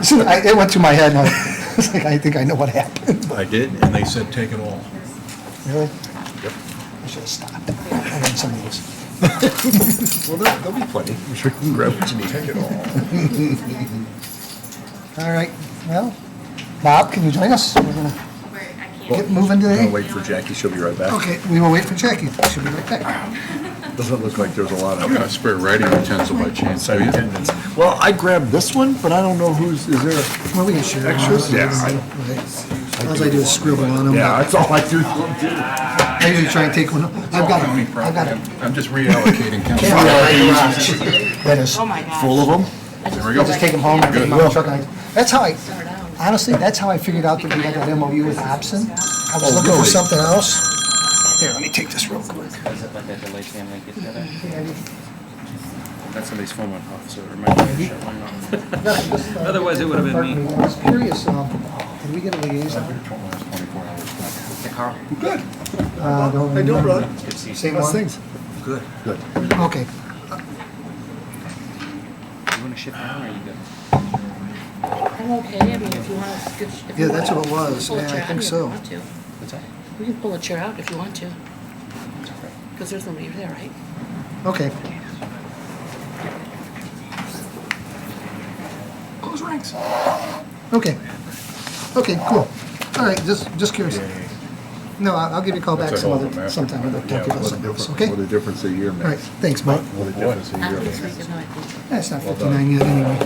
So it went through my head, and I was like, I think I know what happened. I did, and they said take it all. Really? Yep. I should have stopped. I want some of those. Well, there'll be plenty. I'm sure you can grab what you need. Take it all. All right, well, Bob, can you join us? We're gonna get moving today. I'll wait for Jackie, she'll be right back. Okay, we will wait for Jackie. She'll be right back. Doesn't look like there's a lot I've got a of spare writing utensil by chance, do you? attendance. Well, I grabbed this one, but I don't know is there, Well, we can share. Extras? Yeah, All I do is scribble on them. yeah, that's all I do. I usually try and take one. I've got it. I'm just reallocating. That is Oh, my gosh. Full of them? There we go. just take them home and take them out of the truck. And that's how I, Simmer down. honestly, that's how I figured out that we had that MOU with Hobson. I was looking for really? something else. Here, let me take this real quick. Is it like a delayed family get together? That's somebody's phone went off, so it reminded me to shut mine off. Otherwise, it would have been me. I was curious, did we get a liaison? Hey, Carl. Good. Don't How you doing, remember. brother? Good to see you. Same How's one? things? Good. Good. Okay. You want to shift down, or are you good? I'm okay, I mean, if you want to scooch. if Yeah, you that's want, what it was. pull a Yeah, I chair think out if so. you want to. What's that? We can pull a chair out if you want to, because there's nobody there, right? Okay. Close ranks. Okay. Okay, cool. All right, just curious. No, I'll give you a call back That's some a other, whole map. sometime. I'll talk to you about something else, What okay? a difference a year All right, makes. thanks, Mike. What a difference a year After this makes. week, no, I think. That's not 59 yet anyway.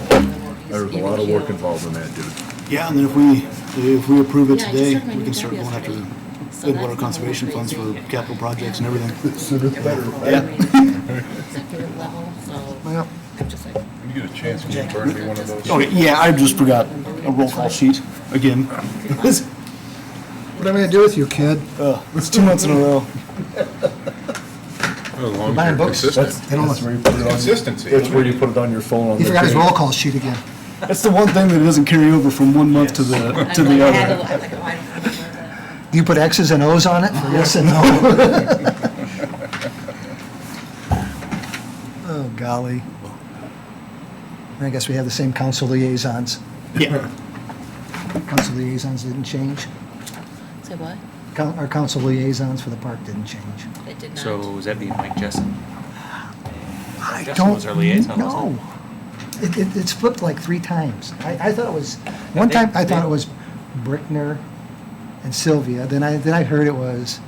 There's a lot of work involved in that, dude. Yeah, and then if we approve it Yeah, I just today, started my we new can start job going after yesterday. So Edgewater that's Conservation not funds for crazy. capital projects and everything. Sooner the better. Executive level, so Well, I'm just like, When you get a chance, can you burn me one of those? Okay, yeah, I just forgot a roll call sheet again. what am I gonna do with you, kid? It's 2 months in a row. As long as Buying you're books? consistent. They don't That's look- where you put it on. Consistency. That's where you put it on your phone on He the forgot his thing. roll call sheet again. That's the one thing that doesn't carry over from one month to the I'm like, I had to, other. I'm like, oh, I don't remember that. Do you put X's and O's on it for yes and no? Oh, golly. I guess we have the same council liaisons. Yeah. Council liaisons didn't change. Say what? Our council liaisons for the park didn't change. It did not. So was that being Mike Jessen? I Justin was our liaison, wasn't No. It's flipped like 3 times. I thought it was, one time I thought it was Brickner and Sylvia, then I heard it was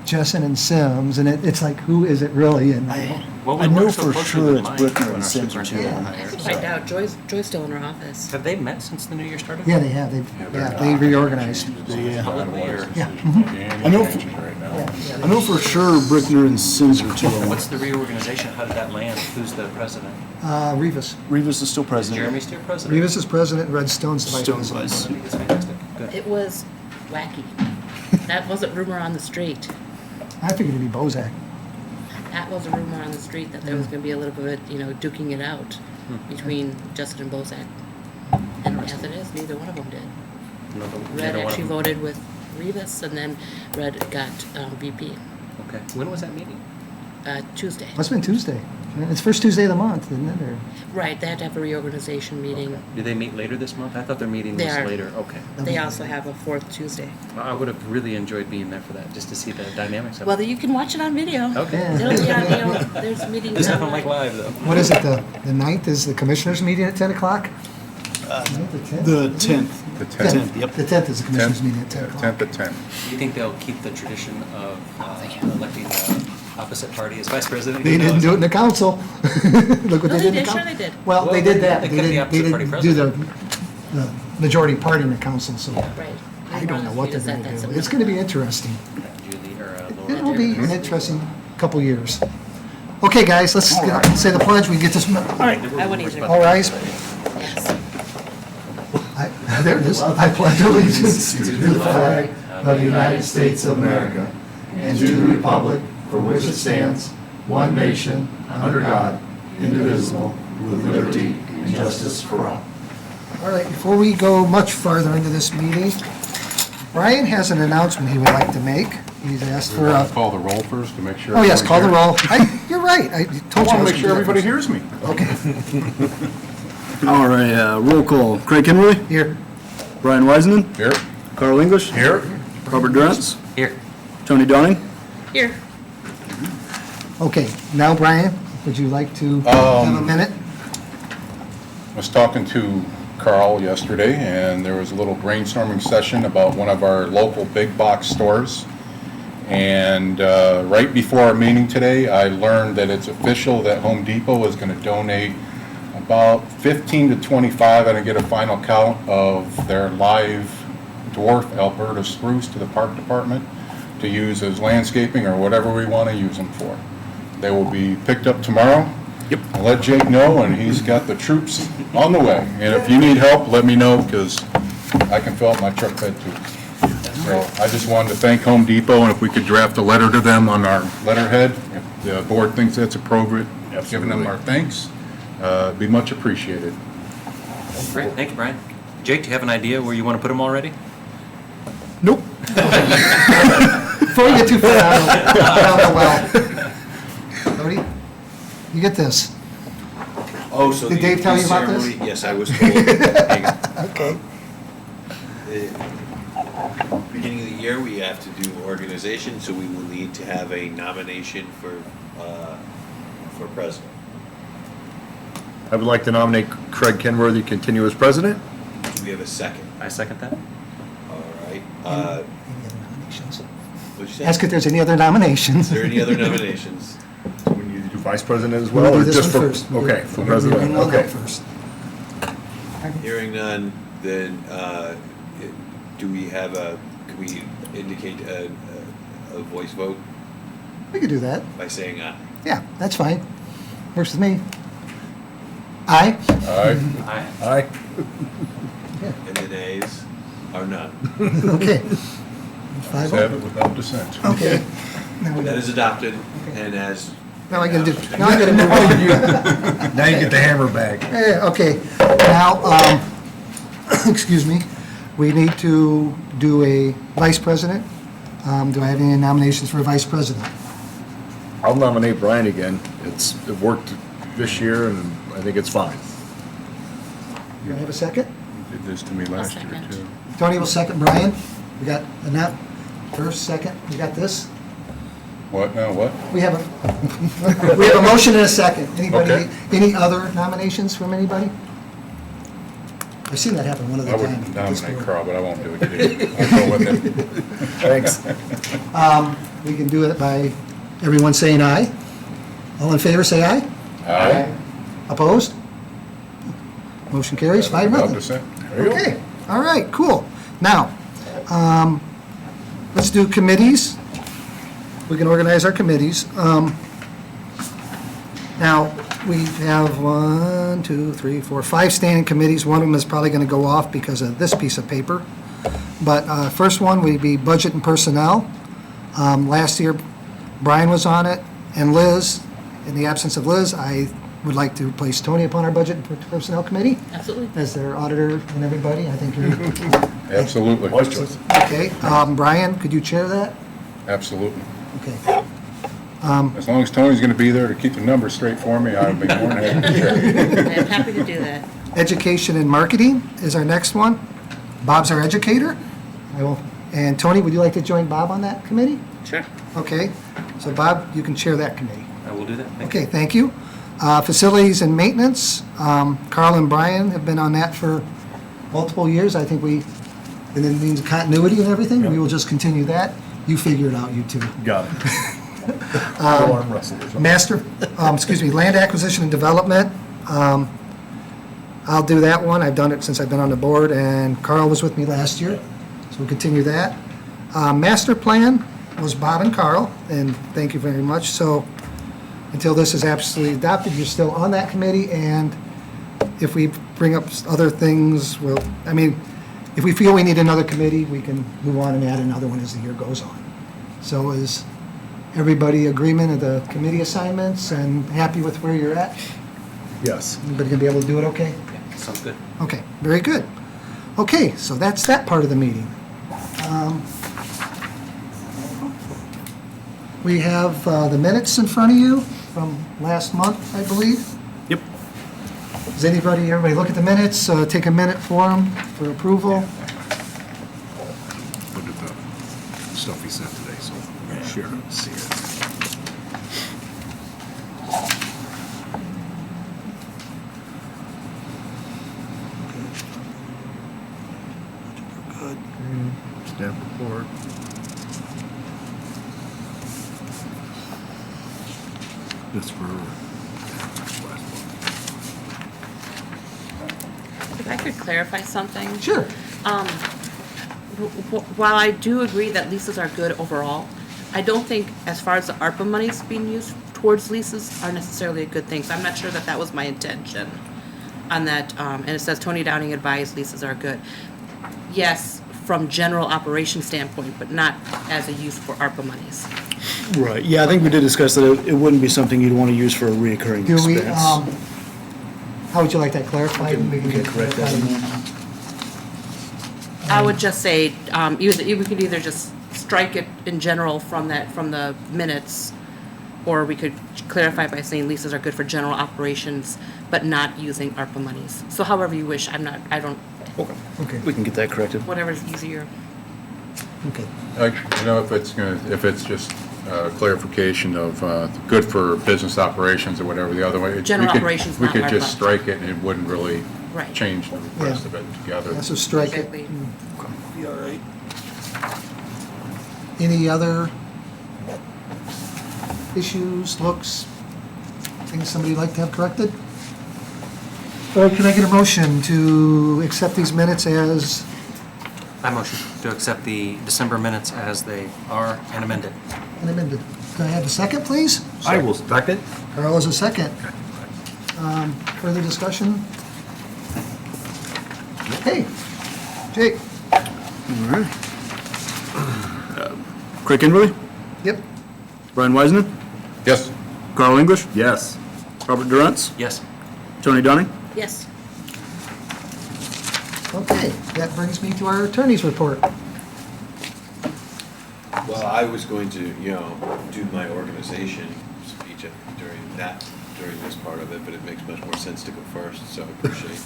Jessen and Sims, and it's like, who is it really? And Well, I we know work so for closely sure with it's Mike Brickner when and our Sims are two. superintendent I have hires, to find so- out, Joy's still in her office. Have they met since the new year started? yeah, they have, they reorganized. Publicly, or? Yeah. I know for- I know for sure Brickner and Sims are two. What's the reorganization? How did that land? Who's the president? Rivas. Rivas is still president. Jeremy still president? Rivas is president, Red Stone's the vice Stone's president. vice. That's fantastic. Good. It was wacky. That wasn't rumor on the street. I figured it'd be Bozak. That was a rumor on the street that there was gonna be a little bit, duking it out between Justin and Bozak. And as it is, neither one of them did. Neither Red one of actually them. voted with Rivas, and then Red got VP. Okay. When was that meeting? Tuesday. Must've been Tuesday. It's first Tuesday of the month, isn't it? Or- Right, they had to have a reorganization meeting. Do they meet later this month? I thought their meeting They was are. later. Okay. They also have a fourth Tuesday. I would have really enjoyed being there for that, just to see the dynamics of Well, it. you can watch it on video. Okay. It'll be on, there's meetings. There's nothing online. like live, though. What is it, the 9th is the commissioners meeting at 10 o'clock? The 10th. The 10th, 10th. yep. The 10th is the commissioners 10th? meeting at 10 Yeah, o'clock. 10th at 10. Do you think they'll keep the tradition of electing the opposite party as vice president? They didn't do it in the council. Look what No, they did in the they did, council. sure they did. Well, Well, they did that. they They kept the didn't, opposite party do the majority party in the council, so Right. I don't know what they're gonna That's do. a- It's gonna be interesting. Julie, or Laura. It'll be an interesting couple years. Okay, guys, let's say the pledge, we get this. All right. I wouldn't either. All rise. Yes. There it is. I pledge allegiance to the flag of the United States of America and to the republic for which it stands, one nation, under God, indivisible, with liberty and justice for all. All right, before we go much farther into this meeting, Brian has an announcement he would like to make. He's asked for a, Call the roll first to make sure. oh yes, call the everybody's roll. You're right. I here. I told you. want to was make sure gonna do that everybody first. hears me. Okay. All right, roll call. Craig Kimberly, Here. Brian Wiseman, Here? Carl English, Here? Robert Durance, Here. Tony Downing. Here. Okay, now Brian, would you like to have a minute? Was talking to Carl yesterday, and there was a little brainstorming session about one of our local big box stores. And right before our meeting today, I learned that it's official that Home Depot is going to donate about 15 to 25, I didn't get a final count, of their live dwarf Alberta spruce to the park department to use as landscaping or whatever we want to use them for. They will be picked up tomorrow. Yep. I'll let Jake know, and he's got the troops on the way. And if you need help, let me know, because I can fill up my truck bed too. So I just wanted to thank Home Depot, and if we could draft a letter to them on our letterhead, if the board thinks that's appropriate, giving them our thanks, be much appreciated. Great, thank you, Brian. Jake, do you have an idea where you want to put them already? Nope. Before you get too far out of the well. Cody, you get this. Oh, so Did Dave tell you about this? ceremony- Yes, I was told. Hang on. Okay. Beginning of the year, we have to do organization, so we will need to have a nomination for president. I would like to nominate Craig Kenworthy to continue as president. Do we have a second? I second that. All right. Any other nominations? What'd you say? Ask if there's any other nominations. Is there any other nominations? So we need to do vice president as We'll well, do or this just one for? first. Okay, for We're president, doing all that okay. first. Hearing none, then do we have can we indicate a voice vote We could do that. by saying aye? Yeah, that's fine. Works with me. Aye? All right? Aye. Aye. And the nays are none. Okay. Let's 5-0. have it without dissent. Okay. Now we That got, is adopted, and as. now I gotta do, now I gotta move on. Now you get the hammer back. Okay, now, excuse me, we need to do a vice president. Do I have any nominations for a vice president? I'll nominate Brian again. It worked this year, and I think it's fine. Do I have a second? You did this to me last year, second. too. Tony will second Brian. We got enough? First, second, we got this? What, now, what? We have a, we have a motion and a second. Anybody, Okay. any other nominations from anybody? I've seen that happen one other I time. would at this nominate board. Carl, but I won't do it today. I'll go with him. Thanks. We can do it by everyone saying aye. All in favor, say aye. Aye. Opposed? Motion carries, 5-0. Without dissent. There you go. Okay, all right, cool. Now, let's do committees. We can organize our committees. Now, we have 1, 2, 3, 4, 5 standing committees. One of them is probably going to go off because of this piece of paper. But first one would be budget and personnel. Last year, Brian was on it, and Liz. In the absence of Liz, I would like to place Tony upon our budget and personnel committee Absolutely. as their auditor and everybody. I think you're, Absolutely. Vice choice. okay. Brian, could you chair that? Absolutely. Okay. As long as Tony's gonna be there to keep the numbers straight for me, I'll be more than happy to share. I'm happy to do that. Education and marketing is our next one. Bob's our educator. I will, and Tony, would you like to join Bob on that committee? Sure. Okay, so Bob, you can chair that committee. I will do that. Thank you. Okay, thank you. Facilities and maintenance, Carl and Brian have been on that for multiple years. I think and it means continuity and everything. We will just continue that. You figure it out, you two. Got it. Go arm wrestle or something. Land acquisition and development. I'll do that one. I've done it since I've been on the board, and Carl was with me last year, so we'll continue that. Master plan was Bob and Carl, and thank you very much. So until this is absolutely adopted, you're still on that committee, and if we bring up other things, if we feel we need another committee, we can move on and add another one as the year goes on. So is everybody agreement of the committee assignments and happy with where you're at? Yes. Everybody gonna be able to do it okay? Yeah, sounds good. Okay, very good. Okay, so that's that part of the meeting. We have the minutes in front of you from last month, I believe. Yep. Does everybody look at the minutes, take a minute for them, for approval? Look at the stuff he sent today, so I'm gonna share it and see it. Good. Staff report. This for last one. If I could clarify something. Sure. While I do agree that leases are good overall, I don't think as far as the ARPA monies being used towards leases are necessarily a good thing. So I'm not sure that that was my intention on that. And it says Tony Downing advised leases are good. Yes, from general operation standpoint, but not as a use for ARPA monies. Right, yeah, I think we did discuss that it wouldn't be something you'd want to use for a reoccurring Do we, expense. how would you like that clarified? We can get correct that. I would just say, we could either just strike it in general from the minutes, or we could clarify by saying leases are good for general operations, but not using ARPA monies. So however you wish, Okay, We can get that corrected. whatever's easier. okay. If it's just clarification of good for business operations or whatever the other way. General operations, We not could just ARPA. strike it and it wouldn't really Right. change the rest Yeah. of it together. Yeah, so strike it. Exactly. Be all right. Any other issues, looks, things somebody'd like to have corrected? Or can I get a motion to accept these minutes as I motion to accept the December minutes as they are and amended. amended? Can I have a second, please? I will second. Carl is a second. Further discussion? Okay. Jake? All right. Craig Kimberly, Yep. Brian Wiseman, Yes, Carl English, Yes. Robert Durance, Yes. Tony Downing. Yes. Okay, that brings me to our attorney's report. Well, I was going to, do my organization speech during this part of it, but it makes much more sense to go first, so I appreciate you.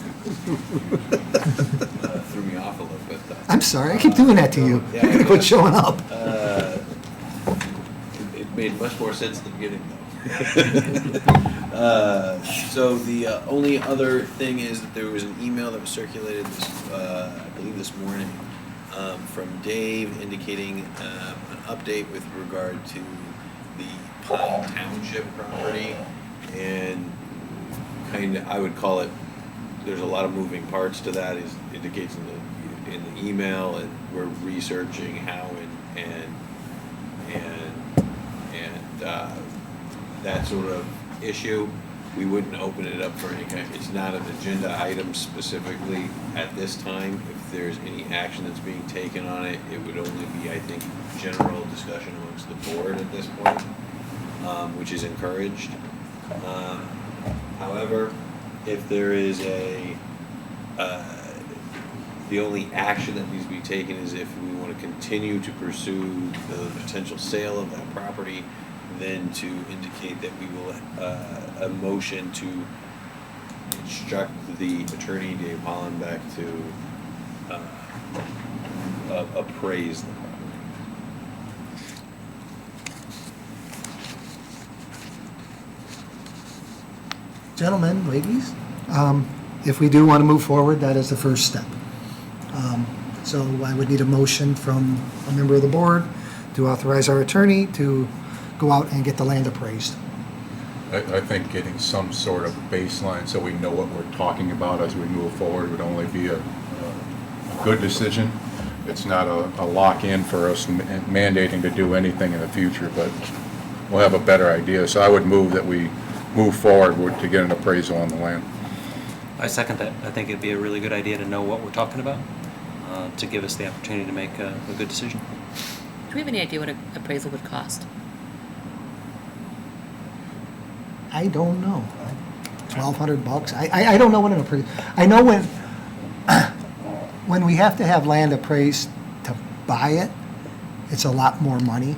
Threw me off a little bit, though. I'm sorry, I keep doing that to you. Yeah, You're gonna yeah. quit showing up. It made much more sense at the beginning, though. So the only other thing is that there was an email that was circulated I believe this morning, from Dave indicating an update with regard to the Pine Township property, and I would call it, there's a lot of moving parts to that, is indicates in the email, and we're researching how and that sort of issue. We wouldn't open it up for any it's not an agenda item specifically at this time. If there's any action that's being taken on it, it would only be, I think, general discussion amongst the board at this point, which is encouraged. However, if there is the only action that needs to be taken is if we want to continue to pursue the potential sale of that property, then to indicate that we will, a motion to instruct the attorney, Dave Hollenbeck, to appraise the property. Gentlemen, ladies, if we do want to move forward, that is the first step. So I would need a motion from a member of the board to authorize our attorney to go out and get the land appraised. I think getting some sort of baseline so we know what we're talking about as we move forward would only be a good decision. It's not a lock-in for us mandating to do anything in the future, but we'll have a better idea. So I would move that we move forward to get an appraisal on the land. I second that. I think it'd be a really good idea to know what we're talking about, to give us the opportunity to make a good decision. Do we have any idea what an appraisal would cost? I don't know. $1,200. I don't know what an appraisal. I know when we have to have land appraised to buy it, it's a lot more money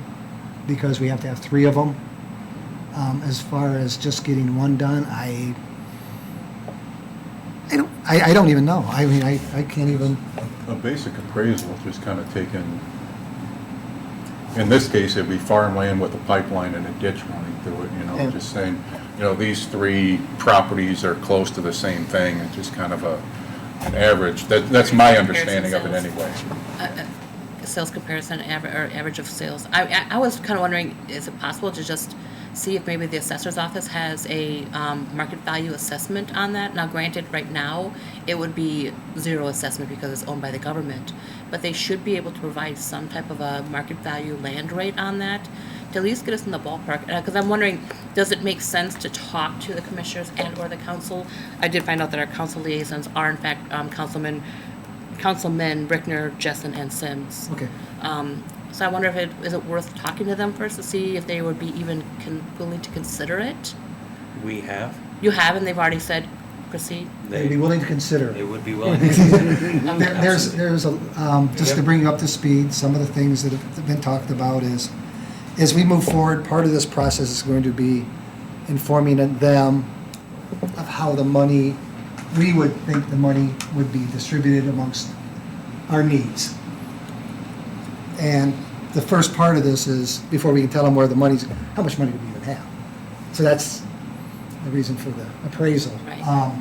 because we have to have 3 of them. As far as just getting one done, I don't even know. I mean, I can't even, A basic appraisal is just kind of taken, in this case, it'd be farmland with a pipeline and a ditch running through it, you know, Yeah. just saying, you know, these three properties are close to the same thing, it's just kind of an average. That's my understanding of it anyway. Sales comparison, average of sales. I was kind of wondering, is it possible to just see if maybe the assessor's office has a market value assessment on that? Now, granted, right now, it would be zero assessment because it's owned by the government, but they should be able to provide some type of a market value land rate on that to at least get us in the ballpark. Because I'm wondering, does it make sense to talk to the commissioners and/or the council? I did find out that our council liaisons are in fact Councilmen Brickner, Jessen, and Sims. okay. So I wonder if is it worth talking to them first to see if they would be even willing to consider it? We have. You have, and they've already said proceed. They'd be willing to consider They it. would be willing. There's a, just to bring you up to speed, some of the things that have been talked about is, as we move forward, part of this process is going to be informing them of how the money, we would think the money would be distributed amongst our needs. And the first part of this is, before we can tell them where the money's, how much money do we even have? So that's the reason for the appraisal. Right.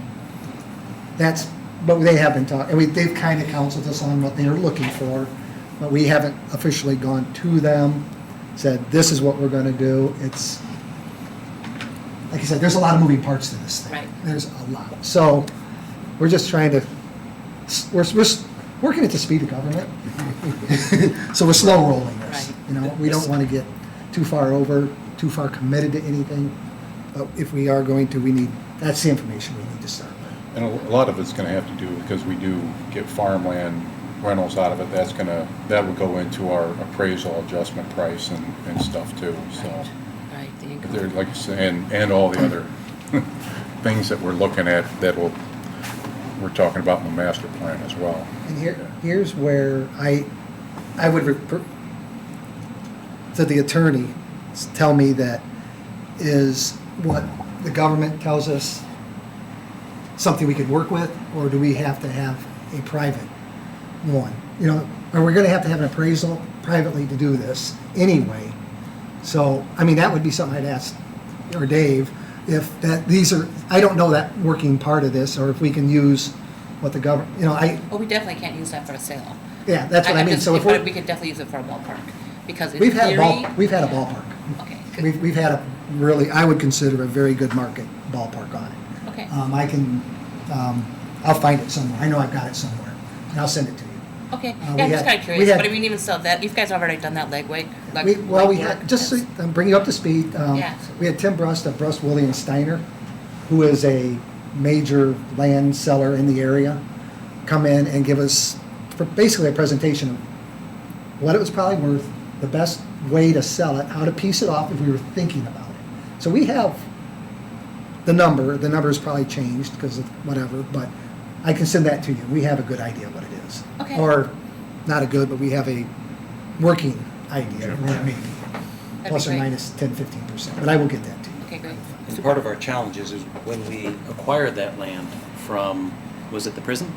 That's, but they have been talking, and they've kind of counseled us on what they're looking for, but we haven't officially gone to them, said, this is what we're gonna do. It's, like I said, there's a lot of moving parts to this thing. Right. There's a lot. So, we're just trying to, we're working at the speed of government. So we're slow rolling this, Right. you know, we don't want to get too far committed to anything. But if we are going to, that's the information we need to start with. And a lot of it's gonna have to do, because we do get farmland rentals out of it, that would go into our appraisal adjustment price and stuff too, so. Right, the But income. there, like you say, and all the other things that we're looking at we're talking about in the master plan as well. And here's where I would to the attorney, tell me that is what the government tells us something we could work with, or do we have to have a private one? You know, or we're gonna have to have an appraisal privately to do this anyway. So, I mean, that would be something I'd ask, or Dave, if I don't know that working part of this, or if we can use what the government, you know, Well, we definitely can't use that for a sale. yeah, that's what I mean. So if But we could definitely use it for a ballpark, because in theory. we've had a ballpark. Okay, We've had a really, I would consider a very good market ballpark on it. okay. I'll find it somewhere. I know I've got it somewhere, and I'll send it to you. Okay, we yeah, I'm just had- kind of we curious, had- but I mean, even so, that, you guys have already done that legwork? We had, just so I'm bringing you up to speed, Yeah. we had Tim Brust of Brust, Williams Steiner, who is a major land seller in the area, come in and give us basically a presentation of what it was probably worth, the best way to sell it, how to piece it off if we were thinking about it. So we have the number's probably changed because of whatever, but I can send that to you. We have a good idea what it is. Okay. Or, not a good, but we have a working idea of what it may be. That'd Plus be or great. minus 10-15%, but I will get that to you. Okay, great. And part of our challenges is when we acquired that land from, was it the prison?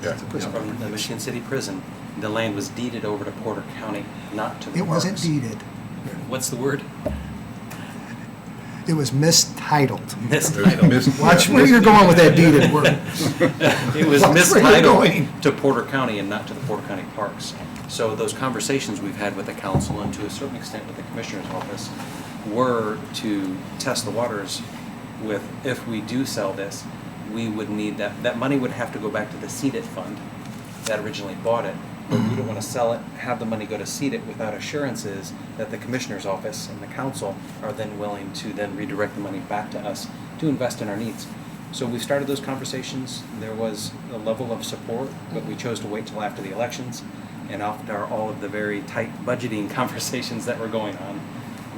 Yeah. From the Michigan City Prison, the land was deeded over to Porter County, not to the It wasn't parks. deeded. What's the word? It was mistitled. Mistitled. Watch where you're going with that deeded word. It was Watch where you're going. mistitled to Porter County and not to the Porter County Parks. So those conversations we've had with the council and to a certain extent with the commissioner's office were to test the waters with, if we do sell this, we would need that money would have to go back to the seed it fund that originally bought it. But we don't want to sell it, have the money go to seed it without assurances that the commissioner's office and the council are then willing to then redirect the money back to us to invest in our needs. So we started those conversations. There was a level of support, but we chose to wait till after the elections and after all of the very tight budgeting conversations that were going on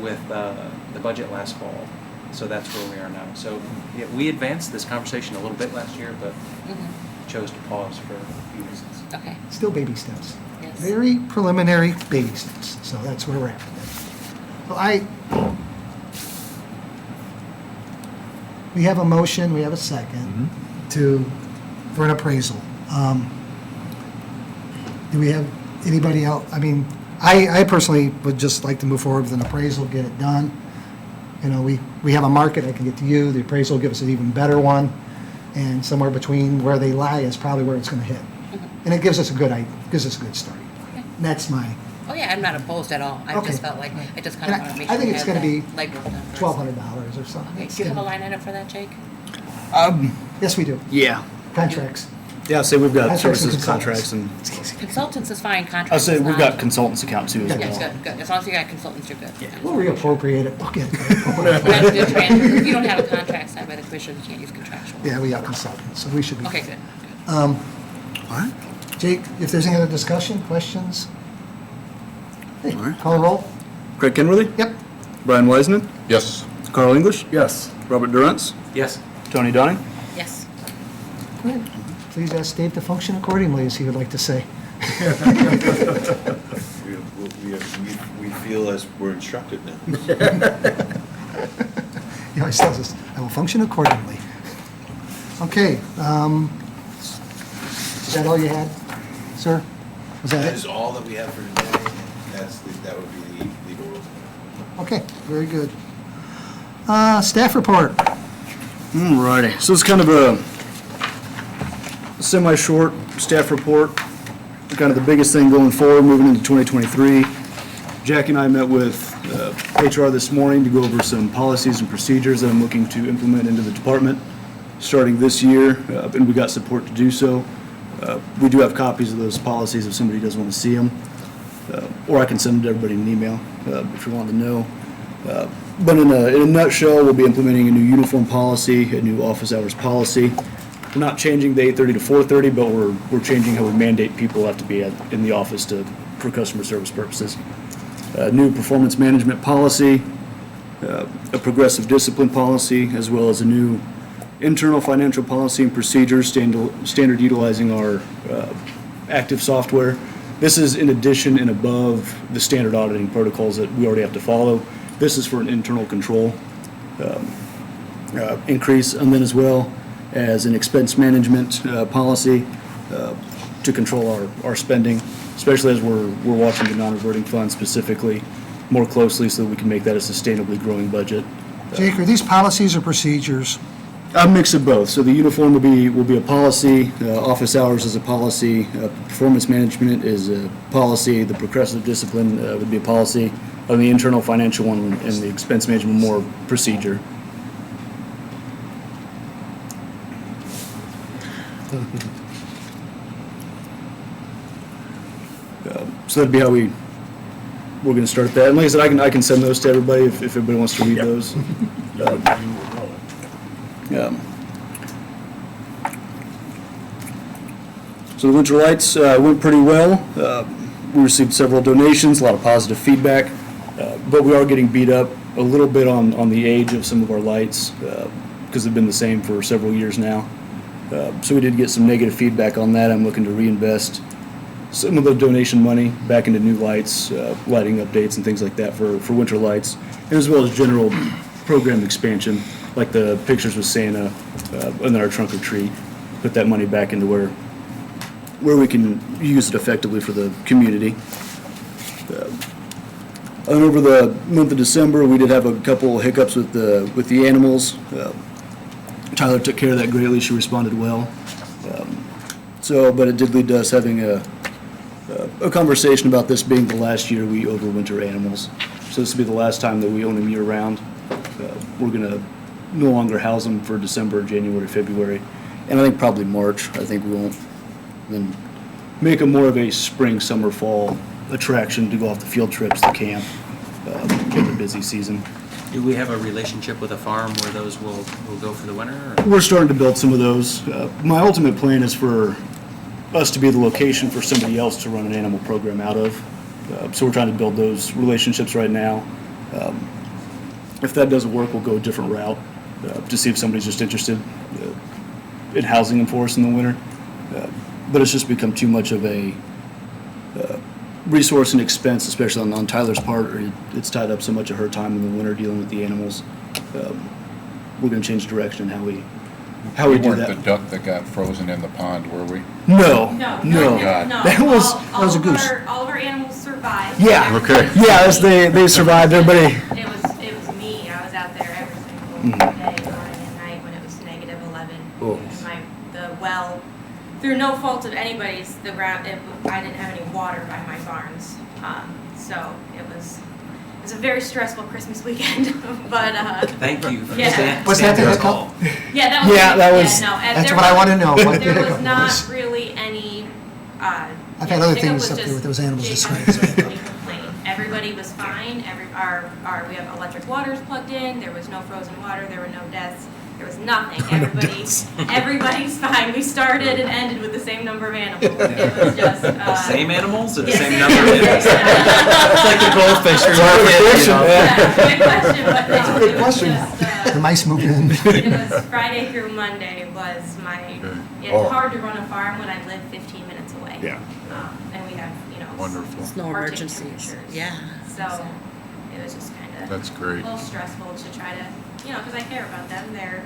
with the budget last fall. So that's where we are now. So yeah, we advanced this conversation a little bit last year, but chose to pause for a few reasons. Okay, Still baby steps. Yes. Very preliminary baby steps. So that's where we're at with it. So we have a motion, we have a second to for an appraisal. Do we have anybody else? I mean, I personally would just like to move forward with an appraisal, get it done. You know, we have a market, I can get to you, the appraisal will give us an even better one, and somewhere between where they lie is probably where it's gonna hit. And it gives us a good start. And that's my Oh, yeah, I'm not opposed at all. I Okay. just felt like, I just kind of And want to make I sure think we it's have gonna that be legwork done first. $1,200 or something. Okay, do you have a line item for that, Jake? Yes, we do. Yeah. Contracts. Yeah, I'll say we've got Contracts and services, contracts, and Consultants is fine, contracts I'll say is we've not. got consultants account too as Yeah, Yeah, well. good, good. As long as you got consultants, you're good. Yeah. We'll reappropriate it. Okay. That's good transfer. If you don't have a contract signed by the commissioner, you can't use contractual. Yeah, we got consultants, so we should be. Okay, good. All right. Jake, if there's any other discussion, questions? Hey, All right. call a roll? Craig Kenworthy? Yep. Brian Wiseman? Yes. Carl English? Yes. Robert Durance? Yes. Tony Donning? Yes. Good. Please ask Dave to function accordingly, as he would like to say. We feel as we're instructed now. He always tells us, I will function accordingly. Okay, is that all you had, sir? Was That that is it? all that we have for today. That would be the legal rules. Okay, very good. Staff report. Alrighty, so it's kind of a semi-short staff report. Kind of the biggest thing going forward, moving into 2023. Jackie and I met with HR this morning to go over some policies and procedures that I'm looking to implement into the department starting this year, and we got support to do so. We do have copies of those policies if somebody does want to see them, or I can send them to everybody in an email if you want to know. But in a nutshell, we'll be implementing a new uniform policy, a new office hours policy. We're not changing the 8:30 to 4:30, but we're changing how we mandate people have to be in the office for customer service purposes. A new performance management policy, a progressive discipline policy, as well as a new internal financial policy and procedures standard utilizing our active software. This is in addition and above the standard auditing protocols that we already have to follow. This is for an internal control increase, and then as well as an expense management policy to control our spending, especially as we're watching the non-reverting fund specifically more closely so that we can make that a sustainably growing budget. Jake, are these policies or procedures? A mix of both. So the uniform will be a policy, office hours is a policy, performance management is a policy, the progressive discipline would be a policy, and the internal financial one and the expense management more procedure. So that'd be how we're going to start that. And like I said, I can send those to everybody if everybody wants to read those. So the winter lights went pretty well. We received several donations, a lot of positive feedback, but we are getting beat up a little bit on the age of some of our lights because they've been the same for several years now. So we did get some negative feedback on that. I'm looking to reinvest some of the donation money back into new lights, lighting updates and things like that for winter lights, and as well as general program expansion, like the pictures with Santa and then our trunk or treat. Put that money back into where we can use it effectively for the community. And over the month of December, we did have a couple hiccups with the animals. Tyler took care of that greatly. She responded well. But it did lead to us having a conversation about this being the last year we overwinter animals. So this will be the last time that we own them year-round. We're going to no longer house them for December, January, February, and I think probably March. I think we won't then make them more of a spring, summer, fall attraction to go off the field trips, the camp, in the busy season. Do we have a relationship with a farm where those will go for the winter? Or? We're starting to build some of those. My ultimate plan is for us to be the location for somebody else to run an animal program out of. So we're trying to build those relationships right now. If that doesn't work, we'll go a different route to see if somebody's just interested in housing them for us in the winter. But it's just become too much of a resource and expense, especially on Tyler's part. It's tied up so much of her time in the winter dealing with the animals. We're going to change direction in how we how we do weren't the that. duck that got frozen in the pond, were we? No, No, no. God. no. That was- All- that was a all of goose. All of our animals survived. Yeah. Okay. Yeah, they survived. Everybody. It was me. I was out there every single Mm-hmm. day, morning and night, when it was negative 11. Oh. And the well, through no fault of anybody's, I didn't have any water by my barns. So it was a very stressful Christmas weekend. But Thank you for Yeah. Was that the standing hiccup? tall. yeah, that was Yeah, that was- no. and That's there what I was- want to know, what the There was hiccup not was. really any. I've had other hiccup things was up there just with those animals Jake described. wasn't really complaining. Everybody was fine. We have electric waters plugged in. There was no frozen water. There were no deaths. There was nothing. Everybody's fine. We started and ended with the same number of animals. It was just Same animals or the yeah, same same number of animals. animals? It's like the goldfish. Yeah, good question, but no, That's a good it was question. just, The mice moved in. it was Friday through Monday was my. It's Oh. hard to run a farm when I live 15 minutes away. Yeah. And we have Wonderful. It's no Arctic emergencies. temperatures. Yeah. So it was just kind of That's a great. little stressful to try to, because I care about them. They're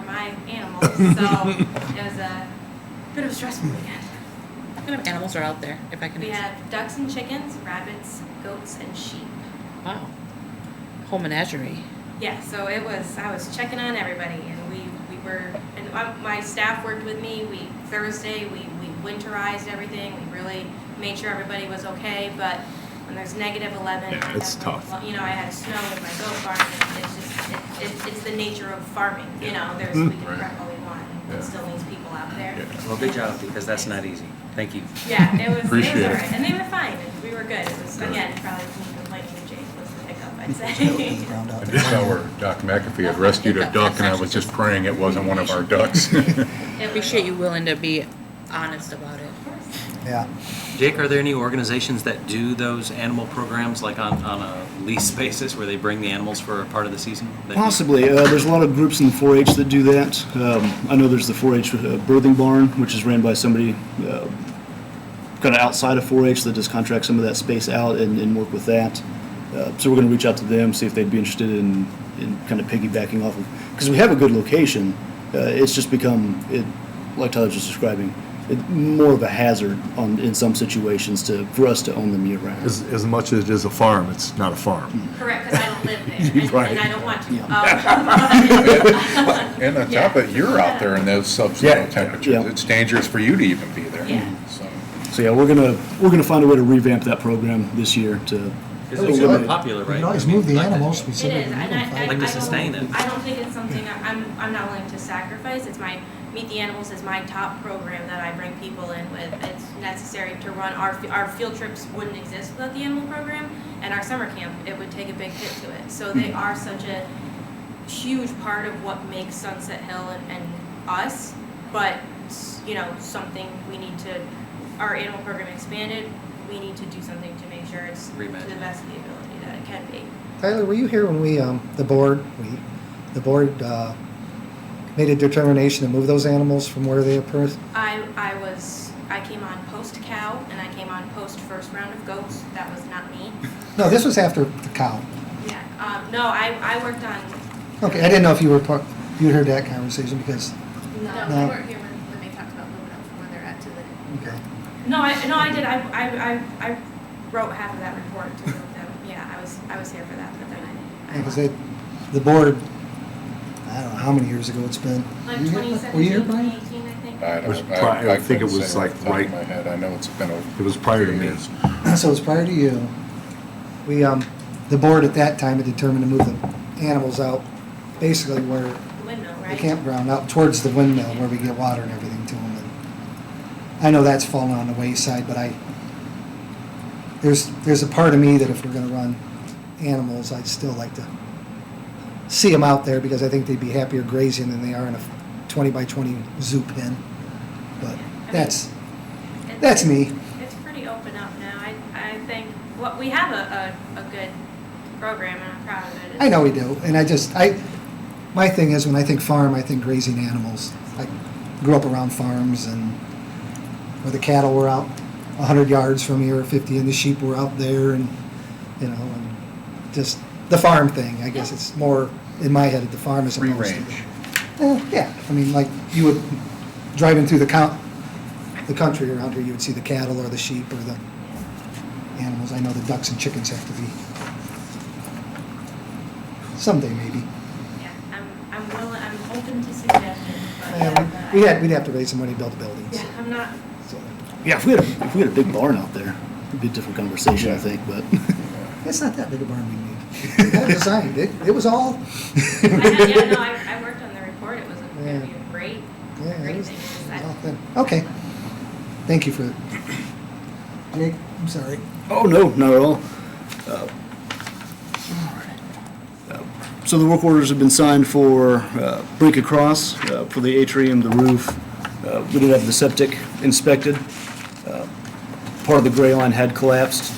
my animals. So it was a bit of a stressful weekend. What kind of animals are out there, if I can? We have ducks and chickens, rabbits, goats, and sheep. Wow. Whole menagerie. Yeah, so I was checking on everybody, and my staff worked with me. Thursday, we winterized everything. We really made sure everybody was okay, but when there's negative 11, Yeah, it's tough. I had snow with my goat farm, and it's the nature of farming, we can Right. prep all we want, and Yeah. it still needs people out there. Well, good job, because that's not easy. Thank you. Yeah, it was all Appreciate it. right, and they were fine, and we were good. It was, again, probably me complaining to Jake was the hiccup, I'd say. Ground out I there. just saw where Doc McAfee had rescued a duck, and I was just praying it wasn't one of our ducks. I appreciate you willing to be honest about it. Yeah. Jake, are there any organizations that do those animal programs, like on a lease basis, where they bring the animals for a part of the season? that you- Possibly. There's a lot of groups in the 4-H that do that. I know there's the 4-H birthing barn, which is ran by somebody kind of outside of 4-H that does contract some of that space out and work with that. So we're going to reach out to them, see if they'd be interested in kind of piggybacking off of, because we have a good location. It's just become, like Tyler was just describing, more of a hazard in some situations for us to own them year round. As much as it is a farm, it's not a farm. Correct, because I don't live there, Right. and I don't want to. And on top of it, you're out there in those sub-zero Yeah. temperatures. Yeah. It's dangerous for you to even be there. Yeah. So, So yeah, we're gonna find a way to revamp that program this year to. Because it's super popular, We right? can always I mean, move the like that. animals. We It said is, we and would. I Like to don't- sustain it. I don't think it's something I'm not willing to sacrifice. It's Meet the Animals is my top program that I bring people in with. It's necessary to run. Our field trips wouldn't exist without the animal program, and our summer camp, it would take a big hit to it. So they are such a huge part of what makes Sunset Hill and us, but, something we need to, our animal program expanded, we need to do something to make sure it's to the Reimagine. best of the ability that it can be. Tyler, were you here when the board made a determination to move those animals from where they occurred? I came on post cow and I came on post first round of goats. That was not me. No, this was after the cow. Yeah. No, I worked on. Okay, I didn't know if you you heard that conversation because, No, No. No, we weren't here when they talked about moving up from where they're at to the. okay. no, I did. I wrote half of that report to move them. Yeah, I was here for that, but then I Because the board, I don't know how many years ago it's been. like Were you here, 2017, Brian? 2018, I think. I was don't, I think it couldn't was say like off the top of right- my head. I know it's been over. It was prior to few me. years. So it's prior to you. We, the board at that time had determined to move the animals out, basically where The windmill, the right? campground, out towards the windmill where we get water and everything to them. And I know that's fallen on the wayside, but there's a part of me that if we're gonna run animals, I'd still like to see them out there because I think they'd be happier grazing than they are in a 20 by 20 zoo pen. But that's me. It's pretty open up now. I think we have a good program, and I'm proud of it. I know we do, and my thing is when I think farm, I think grazing animals. I grew up around farms and where the cattle were out 100 yards from here, 50, and the sheep were out there, and and just the farm thing. I guess it's more in my head at the farm as Free opposed to range. Yeah, I mean, like, you would, driving through the country around here, you would see the cattle or the sheep or the animals. I know the ducks and chickens have to be, someday maybe. Yeah, I'm open to suggestions, but. We'd have to raise some money to build the buildings. Yeah, I'm not, So, Yeah, if we had a big barn out there, it'd be a different conversation, I think, but. it's not that big a barn we need. We got it designed, it was all. I worked on the report, it was gonna be a great Yeah, it was, thing. it was all thin. Okay, thank you for it. Jake, I'm sorry. Oh, no, not at all. So the work orders have been signed for Brink Across, for the atrium, the roof. We did have the septic inspected. Part of the gray line had collapsed,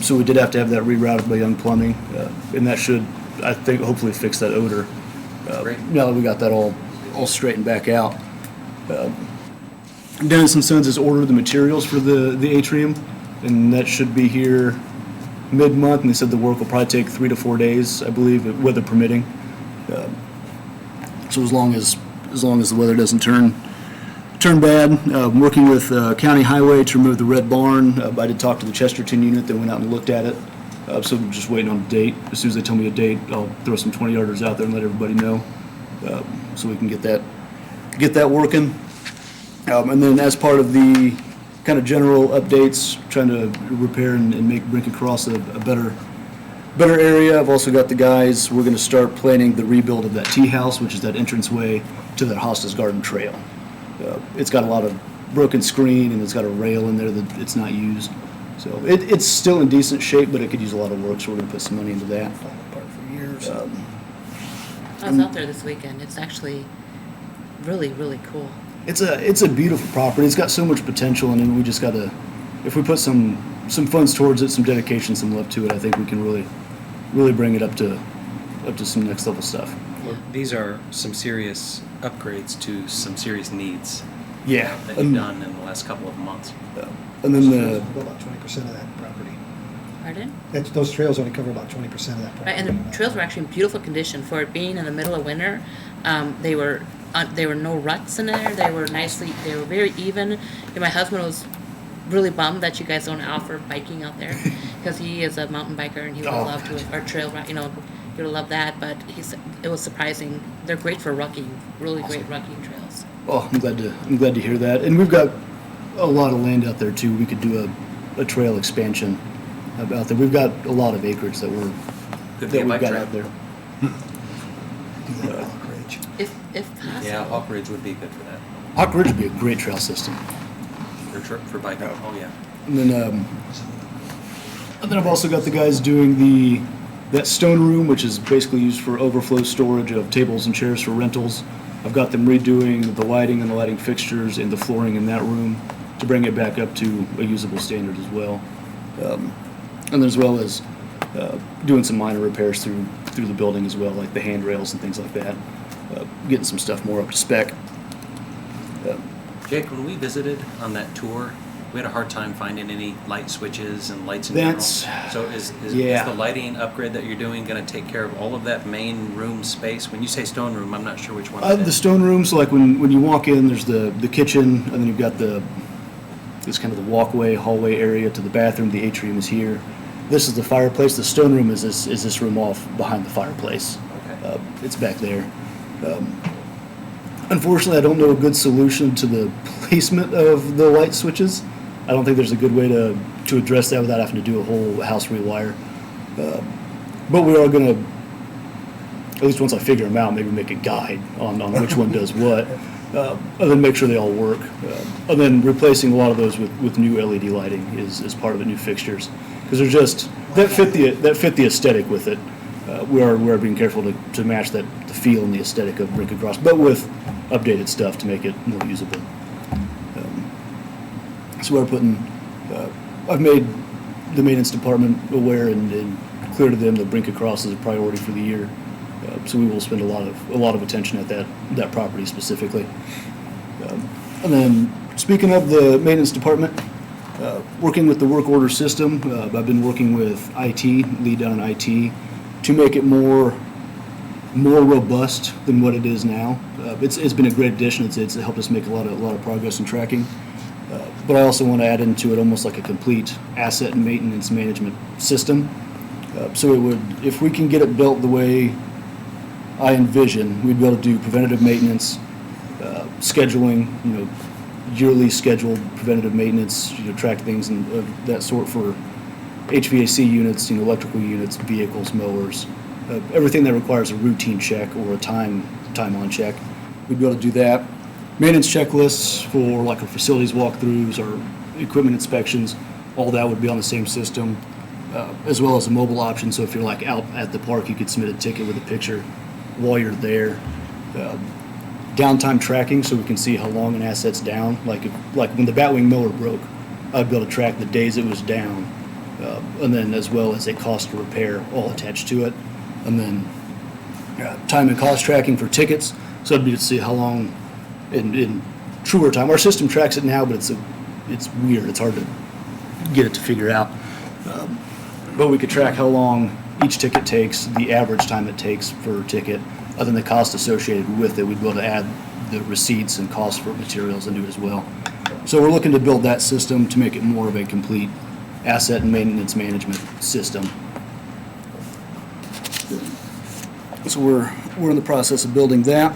so we did have to have that rerouted by Young Plumbing, and that should, I think, hopefully fix that odor. Great. Now that we got that all straightened back out. Dennis and Sons has ordered the materials for the atrium, and that should be here mid-month, and they said the work will probably take 3 to 4 days, I believe, weather permitting. So as long as the weather doesn't turn bad, I'm working with County Highway to remove the red barn. I did talk to the Chesterton unit, they went out and looked at it, so I'm just waiting on a date. As soon as they tell me a date, I'll throw some 20-yarders out there and let everybody know, so we can get that working. And then as part of the kind of general updates, trying to repair and make Brink Across a better area. I've also got the guys, we're going to start planning the rebuild of that tea house, which is that entranceway to that Hosta's Garden Trail. It's got a lot of broken screen, and it's got a rail in there that it's not used. So it's still in decent shape, but it could use a lot of work, so we're going to put some money into that. Apart for years. I was out there this weekend. It's actually really, really cool. It's a beautiful property. It's got so much potential, and we just got to, if we put some funds towards it, some dedication, some love to it, I think we can really bring it up to some next level stuff. Well, these are some serious upgrades to some serious needs Yeah. that you've done in the last couple of months. And then Go about 20% of that property. Pardon? Those trails only cover about 20% of that property. Right, and the trails were actually in beautiful condition for it being in the middle of winter. They were no ruts in there. They were very even. And my husband was really bummed that you guys don't offer biking out there because he is a mountain biker and he would love to, or trail, he would love that. But he said it was surprising. They're great for rucking, really great rucking trails. Oh, I'm glad to hear that. And we've got a lot of land out there too. We could do a trail expansion out there. We've got a lot of acreage that Could be a we've bike got trail. out there. Do that at Hawk Ridge. If possible. Yeah, Hawk Ridge would be good for that. Hawk Ridge would be a great trail system. For biking. Oh, yeah. And then I've also got the guys doing that stone room, which is basically used for overflow storage of tables and chairs for rentals. I've got them redoing the lighting and the lighting fixtures and the flooring in that room to bring it back up to a usable standard as well. And as well as doing some minor repairs through the building as well, like the handrails and things like that. Getting some stuff more up to spec. Jake, when we visited on that tour, we had a hard time finding any light switches and lights in That's- general. So is yeah. the lighting upgrade that you're doing going to take care of all of that main room space? When you say stone room, I'm not sure which one it The is. stone room, so like when you walk in, there's the kitchen, and then you've got this kind of the walkway, hallway area to the bathroom. The atrium is here. This is the fireplace. The stone room is this room off behind the fireplace. Okay. It's back there. Unfortunately, I don't know a good solution to the placement of the light switches. I don't think there's a good way to address that without having to do a whole house rewire. But we are going to, at least once I figure them out, maybe make a guide on which one does what, and then make sure they all work. And then replacing a lot of those with new LED lighting is part of the new fixtures, because they're just that fit the aesthetic with it. We are being careful to match the feel and the aesthetic of Brink Across, but with updated stuff to make it more usable. So we're putting. I've made the maintenance department aware and clear to them that Brink Across is a priority for the year. So we will spend a lot of attention at that property specifically. And then speaking of the maintenance department, working with the work order system, I've been working with IT, lead down in IT, to make it more more robust than what it is now. It's been a great addition. It's helped us make a lot of progress in tracking. But I also want to add into it almost like a complete asset and maintenance management system. So it would, if we can get it built the way I envision, we'd be able to do preventative maintenance, scheduling, yearly scheduled preventative maintenance, track things and that sort for HVAC units, electrical units, vehicles, mowers, everything that requires a routine check or a time on check. We'd be able to do that. Maintenance checklists for like our facilities walkthroughs or equipment inspections, all that would be on the same system, as well as a mobile option. So if you're like out at the park, you could submit a ticket with a picture while you're there. Downtime tracking, so we can see how long an asset's down. Like when the batwing mower broke, I'd be able to track the days it was down, and then as well as a cost to repair all attached to it. And then time and cost tracking for tickets, so I'd be able to see how long in truer time. Our system tracks it now, but it's weird. It's hard to get it to figure out. But we could track how long each ticket takes, the average time it takes for a ticket, other than the cost associated with it. We'd be able to add the receipts and costs for materials into it as well. So we're looking to build that system to make it more of a complete asset and maintenance management system. So we're in the process of building that.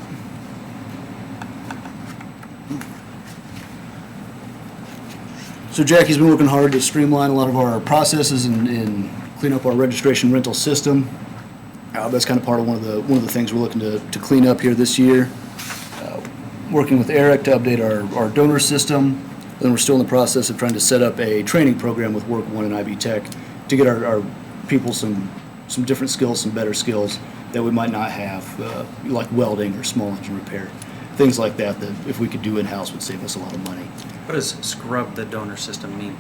So Jackie's been working hard to streamline a lot of our processes and clean up our registration rental system. That's kind of part of one of the things we're looking to clean up here this year. Working with Eric to update our donor system. Then we're still in the process of trying to set up a training program with Work One and IB Tech to get our people some different skills, some better skills that we might not have, like welding or small engine repair. Things like that if we could do in-house would save us a lot of money. What does scrub the donor system mean?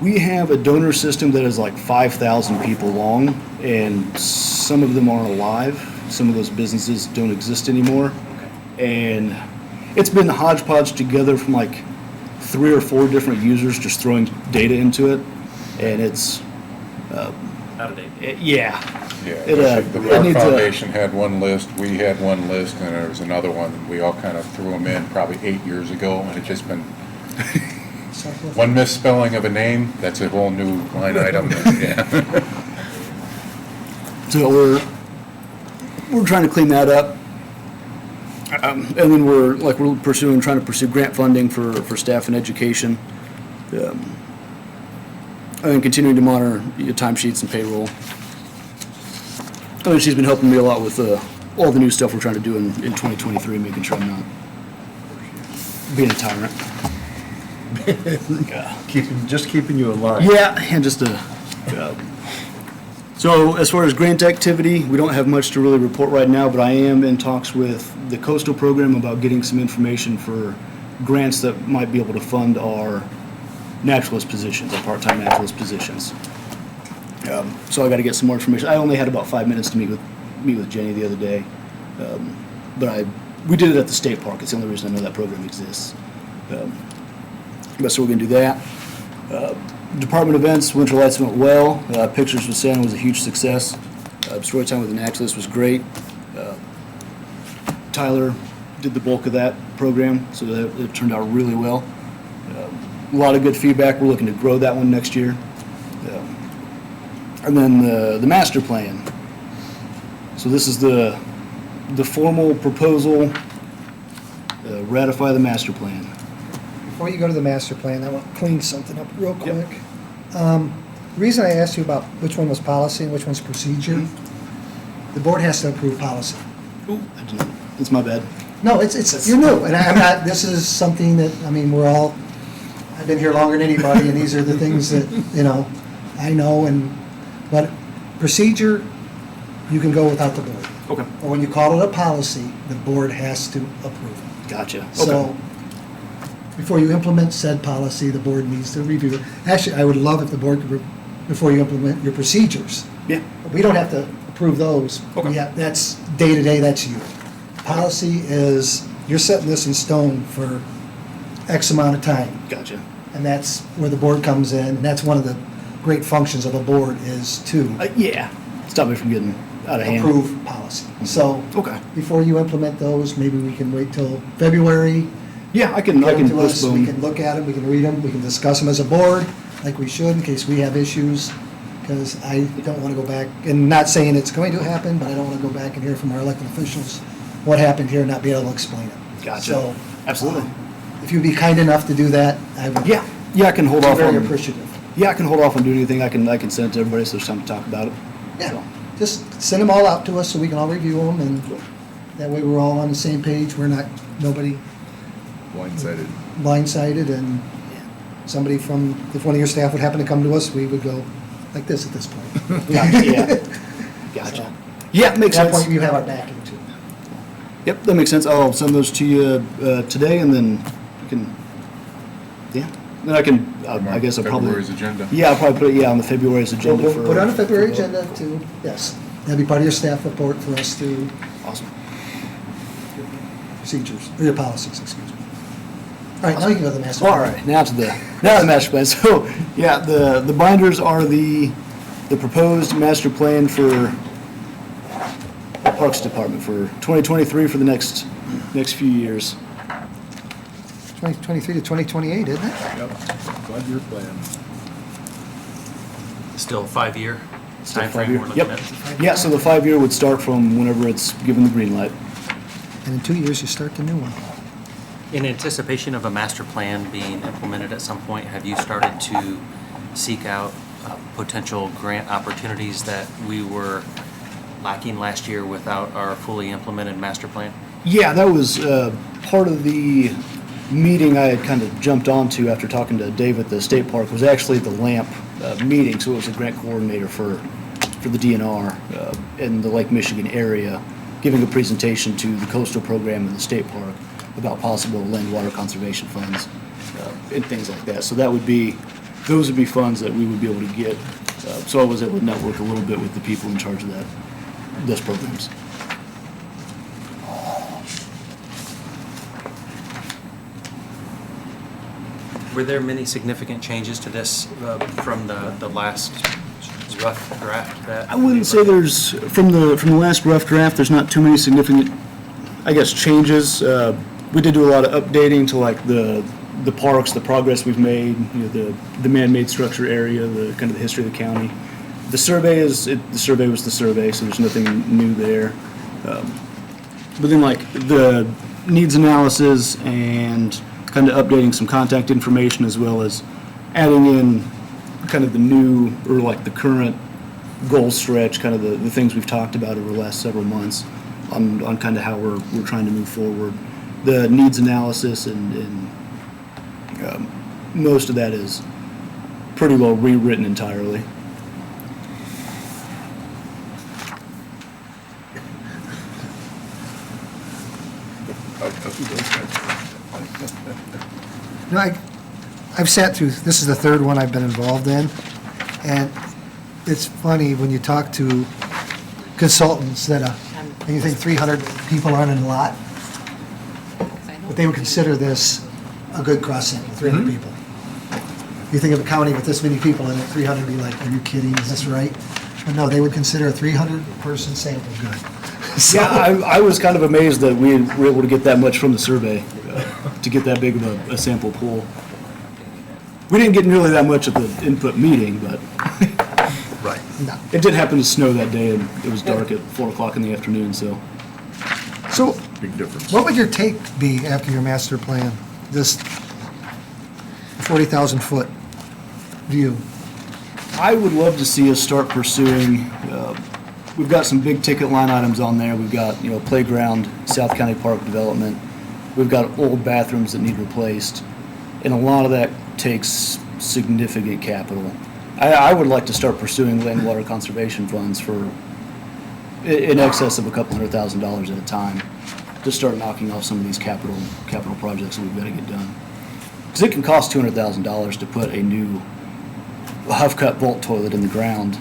We have a donor system that is like 5,000 people long, and some of them aren't alive. Some of those businesses don't exist anymore. And it's been hodgepodge together from like 3 or 4 different users just throwing data into it, and it's Out of date. yeah. Yeah, the Park Foundation had one list, we had one list, and there was another one. We all kind of threw them in probably 8 years ago, and it's just been one misspelling of a name, that's a whole new line item. Yeah. So we're trying to clean that up, and then we're trying to pursue grant funding for staff and education, and then continuing to monitor timesheets and payroll. And then she's been helping me a lot with all the new stuff we're trying to do in 2023, making sure I'm not being a tyrant. Keeping you in line. Yeah, and just so as far as grant activity, we don't have much to really report right now, but I am in talks with the Coastal program about getting some information for grants that might be able to fund our naturalist positions, our part-time naturalist positions. So I got to get some more information. I only had about 5 minutes to meet with Jenny the other day, but we did it at the state park. It's the only reason I know that program exists. But so we're going to do that. Department events, Winter Lights went well. Pictures with Santa was a huge success. Story time with the naturalist was great. Tyler did the bulk of that program, so that it turned out really well. A lot of good feedback. We're looking to grow that one next year. And then the master plan. So this is the formal proposal, ratify the master plan. Before you go to the master plan, I want to clean something up real quick. The reason I asked you about which one was policy and which one's procedure, the board has to approve policy. Ooh, it's my bad. No, it's you're new, and I'm not, this is something that, I've been here longer than anybody, and these are the things that, I know, but procedure, you can go without the board. Okay. But when you call it a policy, the board has to approve it. Gotcha. Okay. So, before you implement said policy, the board needs to review it. Actually, I would love if the board could, before you implement your procedures. Yeah. We don't have to approve those. Okay. Yeah, that's day-to-day, that's you. Policy is, you're setting this in stone for X amount of time. Gotcha. And that's where the board comes in, and that's one of the great functions of a board is to, Yeah. Stop me from getting Out of hand. approved policy. So Okay. before you implement those, maybe we can wait till February. Yeah, I can Get them to us, we postpone. can look at them, we can read them, we can discuss them as a board, like we should, in case we have issues. Because I don't want to go back, and not saying it's going to happen, but I don't want to go back and hear from our elected officials what happened here and not be able to explain it. Gotcha. So, Absolutely. If you'd be kind enough to do that, I would. Yeah, I can hold be off very on. appreciative. Yeah, I can hold off on doing anything. I can send it to everybody so there's time to talk about it. Yeah, So, just send them all out to us so we can all review them, and that way we're all on the same page. We're not, nobody Blindsided. blindsided, and somebody from, if one of your staff would happen to come to us, we would go like this at this point. Gotcha, yeah. Gotcha. Yeah, makes At that sense. point, you have our backing too. Yep, that makes sense. I'll send those to you today, and then you can. Yeah, then I can. I guess I'll probably. February's agenda. Yeah, I'll probably put it on the February's agenda We'll for. put on a February agenda to, yes, that'd be part of your staff report for us to, Awesome. procedures, or your policies, excuse me. All right, now you can go to the master. All plan. right, now to the master plan. So, yeah, the binders are the proposed master plan for Parks Department for 2023 for the next few years. 2023 to 2028, isn't it? Yep, 5-year plan. Still a 5-year Still timeframe 5 year. we're looking Yep. at? Yeah, so the 5-year would start from whenever it's given the green light. And in 2 years, you start the new one. In anticipation of a master plan being implemented at some point, have you started to seek out potential grant opportunities that we were lacking last year without our fully implemented master plan? Yeah, that was part of the meeting I had kind of jumped onto after talking to Dave at the state park was actually the LAMP meeting. So it was a grant coordinator for the DNR in the Lake Michigan area, giving a presentation to the coastal program in the state park about possible land water conservation funds and things like that. So those would be funds that we would be able to get. So I was able to network a little bit with the people in charge of those programs. Were there many significant changes to this from the last rough draft that? I wouldn't say there's, from the last rough draft, there's not too many significant, I guess, changes. We did do a lot of updating to like the parks, the progress we've made, the man-made structure area, the kind of the history of the county. The survey was the survey, so there's nothing new there. But then like the needs analysis and kind of updating some contact information as well as adding in kind of the new or like the current goal stretch, kind of the things we've talked about over the last several months on kind of how we're trying to move forward. The needs analysis and most of that is pretty well rewritten entirely. No, I've sat through, this is the third one I've been involved in, and it's funny when you talk to consultants that, and you think 300 people aren't in a lot, but they would consider this a good cross sample, 300 people. You think of a county with this many people in it, 300 would be like, are you kidding, is this right? But no, they would consider a 300-person sample good. So- Yeah, I was kind of amazed that we were able to get that much from the survey, to get that big of a sample pool. We didn't get nearly that much at the input meeting, but Right. No. it did happen to snow that day, and it was dark at 4 o'clock in the afternoon, so. So Big difference. what would your take be after your master plan, this 40,000-foot view? I would love to see us start pursuing, we've got some big ticket line items on there. We've got, playground, South County Park development. We've got old bathrooms that need replaced. And a lot of that takes significant capital. I would like to start pursuing land water conservation funds for in excess of a couple $100,000 at a time to start knocking off some of these capital projects that we've got to get done. Because it can cost $200,000 to put a new Huff-cut vault toilet in the ground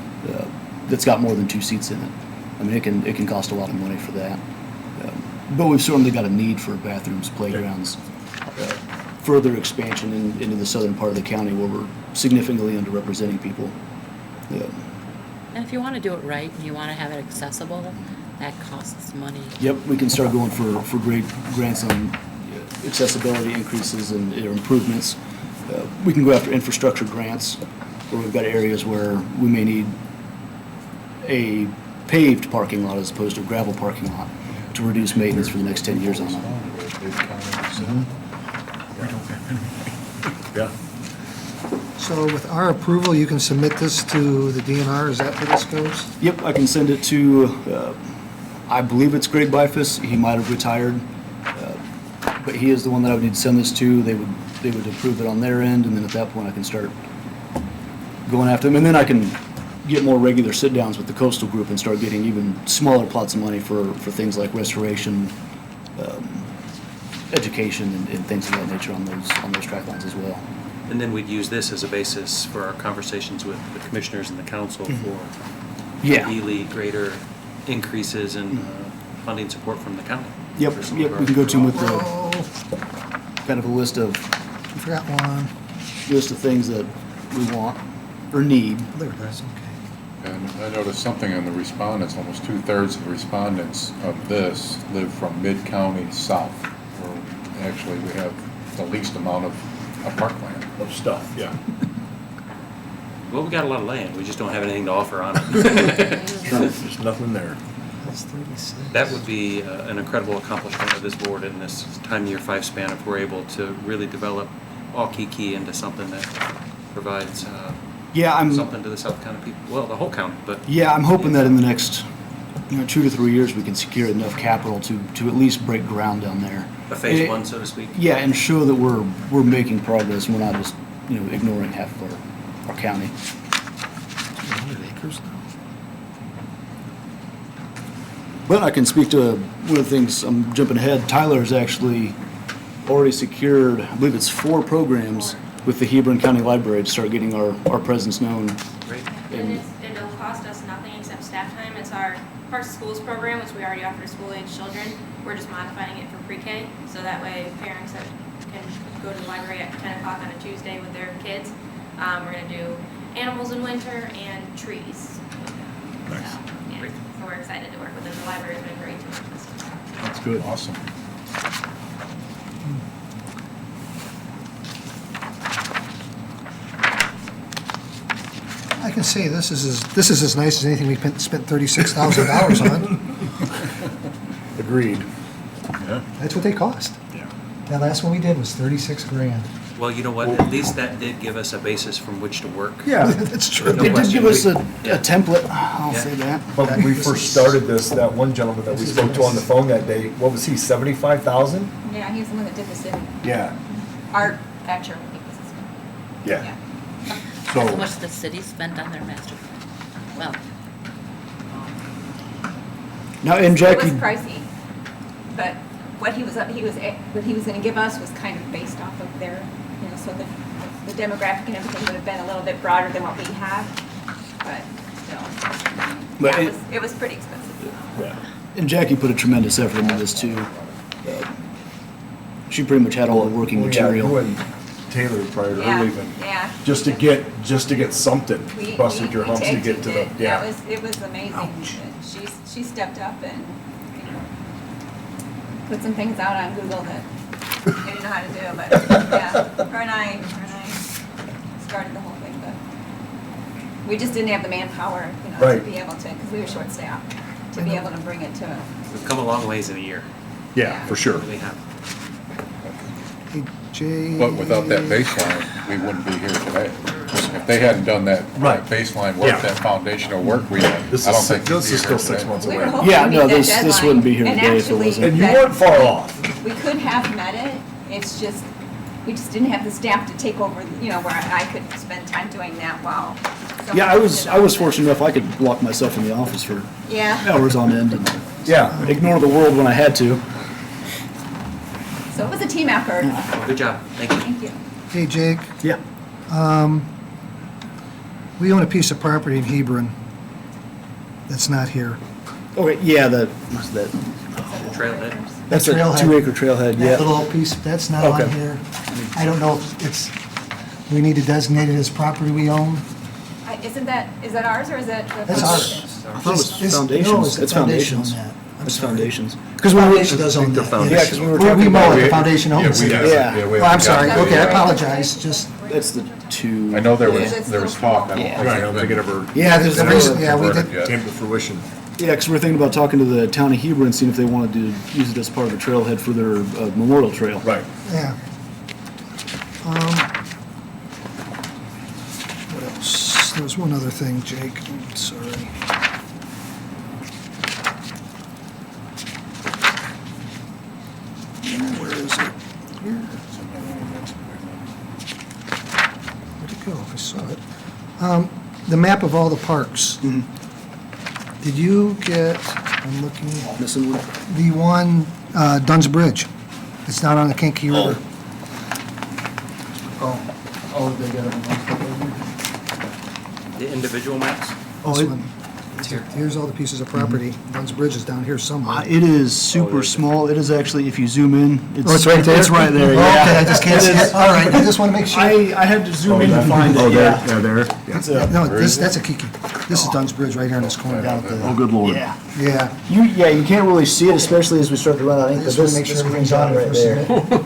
that's got more than 2 seats in it. I mean, it can cost a lot of money for that. But we've certainly got a need for bathrooms, playgrounds, further expansion into the southern part of the county where we're significantly underrepresenting people. And if you want to do it right and you want to have it accessible, that costs money. Yep, we can start going for great grants on accessibility increases and improvements. We can go after infrastructure grants, where we've got areas where we may need a paved parking lot as opposed to a gravel parking lot to reduce maintenance for the next 10 years on that. Yeah. So with our approval, you can submit this to the DNR, is that where this goes? Yep, I can send it to, I believe it's Greg Bifus. He might have retired, but he is the one that I would need to send this to. They would approve it on their end, and then at that point I can start going after them. And then I can get more regular sit-downs with the coastal group and start getting even smaller plots of money for things like restoration, education, and things of that nature on those track lines as well. And then we'd use this as a basis for our conversations with the commissioners and the council for Yeah. ideally greater increases in funding support from the county. Yep, for some yep, of we our- can go to them with Oh, kind of a list of I forgot one. things that we want or need. There it is, okay. And I noticed something in the respondents, almost 2/3 of the respondents of this live from mid-county south, where actually we have the least amount of parkland. Of stuff, yeah. Well, we got a lot of land, we just don't have anything to offer on it. There's nothing there. That's 36. That would be an incredible accomplishment of this board in this time-year 5 span if we're able to really develop Waukiki into something that provides Yeah, something to the South County people, well, the whole county, but I'm hoping that in the next 2 to 3 years we can secure enough capital to at least break ground down there. a phase And- 1, so to speak. Yeah, and show that we're making progress and we're not just ignoring half of our county. 100 acres now. But I can speak to one of the things, I'm jumping ahead, Tyler has actually already secured, I believe it's 4 programs with the Hebron County Library to start getting our presence known. Great. And it'll cost us nothing except staff time. It's our Parks Schools program, which we already offer to school-age children. We're just modifying it for pre-K, so that way parents can go to the library at 10 o'clock on a Tuesday with their kids. We're gonna do animals in winter and trees. Nice. So, yeah, Great. so we're excited to work with them. The library's been great to work with. That's good. Awesome. I can say this is as nice as anything we spent $36,000 on. Agreed. Yeah. That's what they cost. Yeah. That last one we did was 36 grand. Well, you know what, at least that did give us a basis from which to work. Yeah, That's true. No It did question. give us a template, I'll Yeah. say that. but when we first started this, that one gentleman that we spoke to on the phone that day, what was he, 75,000? Yeah, he's the one that did the city. Yeah, Art at Sherman People's. yeah. How So, much the city spent on their master plan? Well, Now, and It was Jackie, pricey, but what he was gonna give us was kind of based off of their, so the demographic and everything would have been a little bit broader than what we had, but still. But Yeah, it- it was pretty expensive. yeah. and Jackie put a tremendous effort into this too. She pretty much had all the working Well, yeah, you material. and Taylor prior to Yeah, her leaving. yeah. Just to get something, We- busted your we humps to tagged get to the, it. yeah. It was amazing. She stepped up and, put some things out on Google that I didn't know how to do, but, yeah, her and I started the whole thing, but we just didn't have the manpower, to Right. be able to, because we were short-staffed, to be able to bring it to, We've come a long ways in a year, Yeah, for sure. really have. Hey, Jay. But without that baseline, we wouldn't be here today. If they hadn't done that Right. baseline work, Yeah. that foundational work, I This don't is, think. we'd this be is here still 6 today. months we were away. hoping Yeah, to meet no, that this deadline. wouldn't be here And today if it actually, wasn't. And you that- weren't far off. We could have met it, it's just, we just didn't have the staff to take over, where I could spend time doing that while. Yeah, someone did I was all fortunate enough I could lock myself in the office for that. Yeah, hours on end and Yeah. ignore the world when I had to. so it was a team effort. Good job, thank you. Thank you. Hey, Jake, Yeah. we own a piece of property in Hebron that's not here. Okay, yeah, what's that? Trailhead. That's a trailhead. 2-acre trailhead, That yeah. little piece, that's not on Okay. here. I don't know if we need to designate it as property we own. Isn't that, is that ours or is that the? That's foundation? ours. I thought it was It's- foundations. no, it's the It's foundation on foundations. that. I'm It's sorry. foundations. Because when Foundation does own the that. foundation. Yeah, 'cause we were We talking mow about- it, the foundation owns it. Yeah. Oh, I'm sorry, Yeah. okay, I apologize, just, That's the two. I know there Yeah, was, that's there was still talk. I Yeah. don't Right, I don't think it ever yeah, there's a Never reason, yeah, we converted did, yet. came to fruition. Yeah, because we're thinking about talking to the town of Hebron, seeing if they wanted to use it as part of the trailhead for their memorial trail. Right. yeah. What else? There was one other thing, Jake, I'm sorry. Where is it? Here. Where'd it go? I saw it. The map of all the parks. Did you get, I'm looking, Missing one? the one, Dunn's Bridge? It's down on the Kankakee River. Oh, they got it. The individual maps? This it- one. Here's all the pieces of property. Dunn's Bridge is down here somewhere. It is super small. It is actually, if you zoom in, Oh, it's right there? It's right there, Oh, yeah. okay, I just can't see It is. it. All right, I just want to make sure. I had to zoom in to find Oh, it, there, yeah. yeah, there. Yeah. It's a- No, that's a Kiki. This is Dunn's Bridge right here in this corner down at Oh, the, good lord. yeah. You can't really see it, especially as we start to run out of I ink, but just want this to make sure this everything's green's on it right first. there. minute.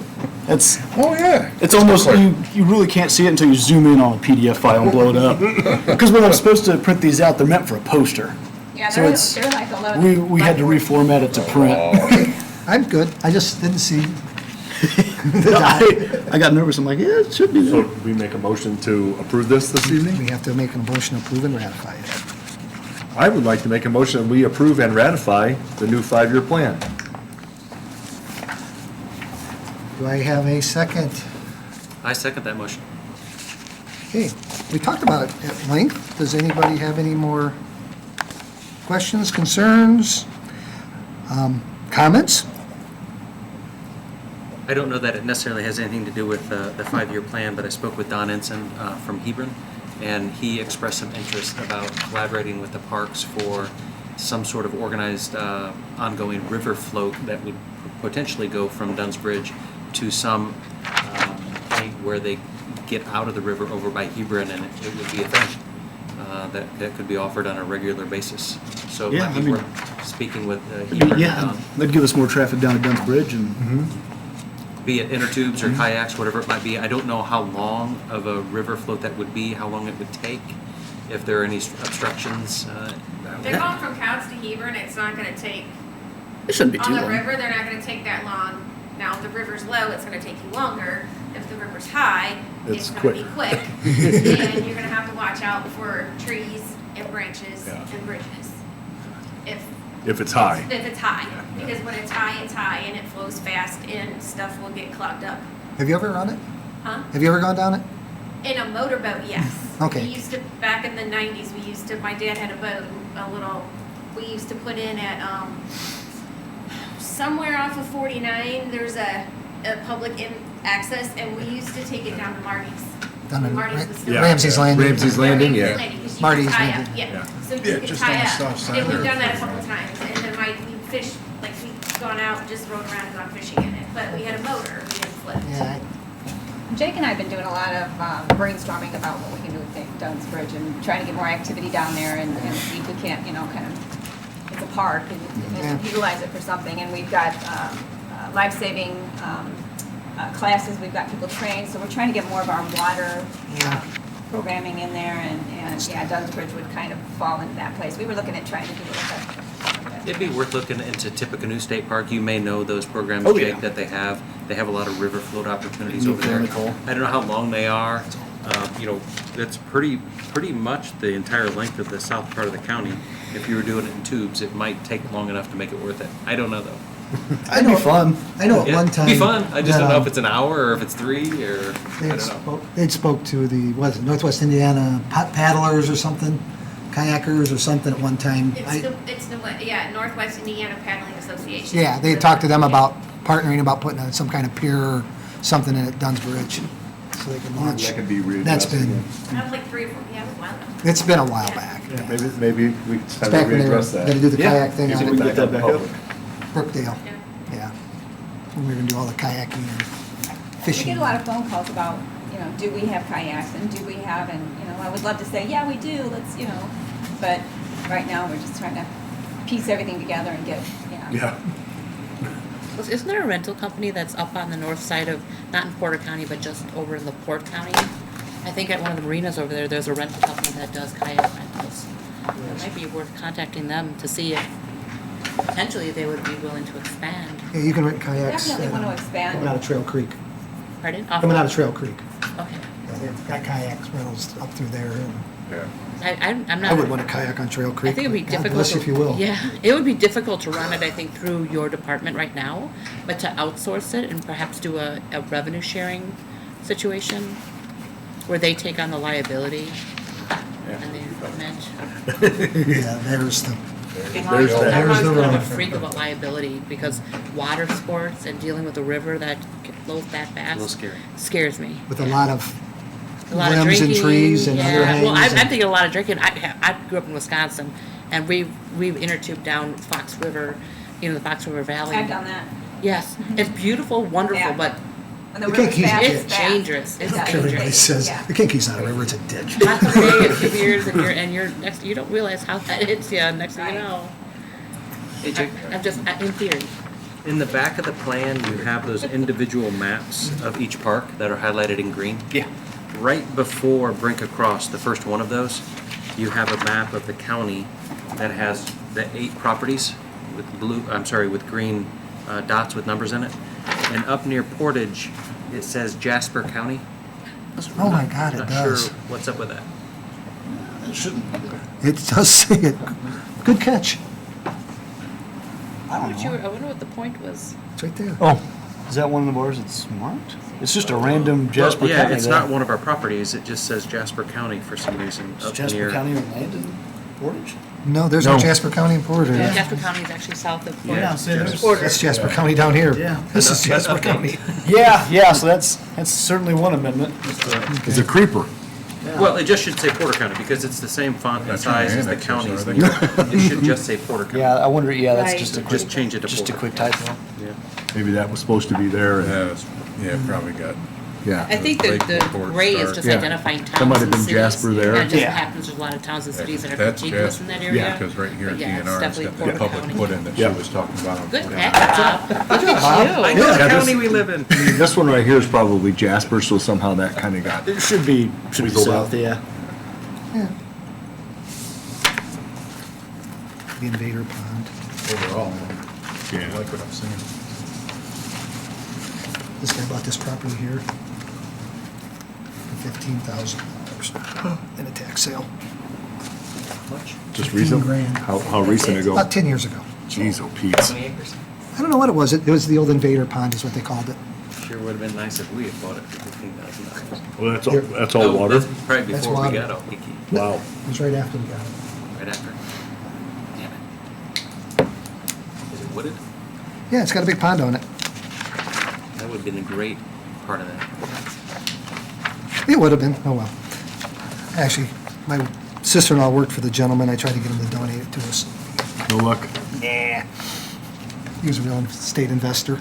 It's, Oh, yeah. it's almost, you really can't see it until you zoom in on a PDF file and blow it up. Because when I'm supposed to print these out, they're meant for a poster. Yeah, So they're, it's- they're like 11. We had to reformat it to print. I'm good. I just didn't see. I got nervous, I'm like, yeah, it should be So there. we make a motion to approve this evening? We have to make a motion to approve and ratify it. I would like to make a motion that we approve and ratify the new 5-year plan. Do I have a second? I second that motion. Okay, we talked about it at length. Does anybody have any more questions, concerns, comments? I don't know that it necessarily has anything to do with the 5-year plan, but I spoke with Don Ensign from Hebron, and he expressed some interest about collaborating with the parks for some sort of organized ongoing river float that would potentially go from Dunn's Bridge to some point where they get out of the river over by Hebron, and it would be a thing that could be offered on a regular basis. So it Yeah, might I be mean- worth speaking with Hebron and Yeah, Don. that'd give us more traffic down at Dunn's Bridge and, Be it inner tubes Mm-hmm. or kayaks, whatever it might be. I don't know how long of a river float that would be, how long it would take, if there are any obstructions. They're going from Couts to Hebron, it's not gonna take, it shouldn't be on too the long. river, they're not gonna take that long. Now, if the river's low, it's gonna take you longer. If the river's high, It's it's gonna be quicker. quick. And you're gonna have to watch out for trees and branches Yeah. and bridges. If it's high. If it's high, because when it's high and it flows fast and stuff will get clogged up. Have you ever run it? Huh? Have you ever gone down it? In a motorboat, yes. Okay. We used to, back in the 90s, my dad had a boat, we used to put in at, somewhere off of 49, there's a public access, and we used to take it down to Marty's. Down in Marty's was still. Yeah. Ramsey's Landing. Ramsey's Landing, yeah. Because you Marty's could tie Landing. up, yeah. Yeah. So you could just on tie the up. south side And we've there. done that a couple times, and then we fished, like, we've gone out, just rode around and gone fishing in it, but we had a motor, we didn't flip. Yeah, Jake and I have been doing a lot of brainstorming about what we can do with Dunn's Bridge and trying to get more activity down there and see if we can't, kind of, it's a park and Yeah. utilize it for something. And we've got life-saving classes, we've got people trained, so we're trying to get more of our water Yeah. programming in there and yeah, Dunn's Bridge would kind of fall into that place. We were looking at trying to do it with It'd be worth looking into Tippecanoe State Park. You may know those programs, Oh, Jake, yeah. that they have. They have a lot of river float opportunities New over there. Vertical. I don't know how long they are. That's pretty much the entire length of the south part of the county. If you were doing it in tubes, it might take long enough to make it worth it. I don't know though. I It'd know, be fun. I know at Yeah, one time. It'd be fun. I just don't know if that, it's an hour or if it's 3 or I don't know. They'd spoke to the, what is it, Northwest Indiana paddlers or something, kayakers or something at one time. Northwest Indiana Paddling Association. Yeah, they had talked to them about partnering, about putting some kind of pier or something in at Dunn's Bridge, so they could launch. That could be That's readdressed been, again. That was like 3 or 4, yeah, it was a while ago. it's been a while back. Yeah, maybe we It's have back to when they were readdress that. gonna do the Yeah. kayak thing You out think we can at get that back up? Brookdale, Yeah. yeah. When we were gonna do all the kayaking and We fishing. get a lot of phone calls about, do we have kayaks and do we have, and, I would love to say, yeah, we do, let's, but right now, we're just trying to piece everything together and get, Yeah. Well, isn't there a rental company that's up on the north side of, not in Porter County, but just over in LaPorte County? I think at one of the marinas over there, there's a rental company that does kayak rentals. It might be worth contacting them to see if potentially they would be willing to expand. Yeah, you can rent kayaks. Definitely want to expand. Coming out of Trail Creek. Pardon? Coming out of Trail Creek. Okay. Yeah, they've got kayaks rentals up through there. And Yeah. I'm not. I would want a kayak on Trail Creek. I think it'd be God difficult. bless you if you will. Yeah, it would be difficult to run it, I think, through your department right now, but to outsource it and perhaps do a revenue sharing situation where they take on the liability and the equipment. Yeah, there's the, Everyone's the kind of a road. freak about liability because water sports and dealing with a river that flows that fast. A little scary. Scares me. with a lot of A lot of limbs and drinking, trees and yeah. underhangs. Well, I'm and- thinking a lot of drinking. I grew up in Wisconsin, and we've intertubed down Fox River, the Fox River Valley. I've done that. Yes, it's beautiful, wonderful, Yeah. but When the The river's Kinkies fast, get- it's dangerous. It's Yeah. Everybody dangerous. says, Yeah. the Kinki's not a river, it's a ditch. That's okay. A few years, and you're next. You don't realize how that hits you. Next thing you Right. know, Hey, Jake, I'm just in theory. in the back of the plan, you have those individual maps of each park that are highlighted in green. Yeah. Right before Brink Across, the first one of those, you have a map of the county that has the 8 properties with green dots with numbers in it. And up near Portage, it says Jasper County. Oh my God, it Not does. sure what's up with that. It shouldn't be there. It does say it. Good catch. I wonder what the point was. It's right there. Oh, is that one of the bars that's marked? It's just a random Jasper Well, yeah, County. it's there. not one of our properties. It just says Jasper County for some reason Is up Jasper near. County land in Portage? No, there's no Jasper County in Porter. Jasper County is actually south of Portage. Yeah, see, there's- That's Jasper County down here. Yeah. This is Jasper County. Yeah, so that's certainly one amendment. It's a creeper. Well, it just should say Porter County because it's the same font and That's right, size as the annexes, counties. are It should just say Porter County. Yeah, I wonder, that's Right. just a quick. Just change it to Just a Porter. quick typo. Yeah. Maybe that was supposed to be there. and- Yeah, probably got. Yeah. I think the Lakewood gray is Start. just Yeah. identifying towns That might have and been cities. Jasper there. And it just Yeah. happens there's a lot of towns and cities that are That's contiguous in that Jasper. area. Yeah, Because right here at But yeah, it's DNR, it's definitely got the Porter public County. put in that she Yeah. was talking about. Good catch, Bob. Look at you. I know the Yeah, county this- we live in. This one right here is probably Jasper, so somehow that kind of got. It should be Wiggled south, out. yeah. Yeah. The Invader Pond. Overall, Yeah. I like what I'm seeing. This guy bought this property here for $15,000 in a tax sale. Just 15 recent? grand. How recent ago? About 10 years ago. Jeez, oh Pete's. I don't know what it was. It was the old Invader Pond is what they called it. Sure would have been nice if we had bought it for $15,000. Well, that's all water? That's probably That's before we water. got all picky, Wow. It was right after we got it. right after. Damn it. Is it wooded? Yeah, it's got a big pond on it. That would have been a great part of that. It would have been. Oh, well. Actually, my sister-in-law worked for the gentleman. I tried to get him to donate it to us. No luck. Nah. He was a real estate investor.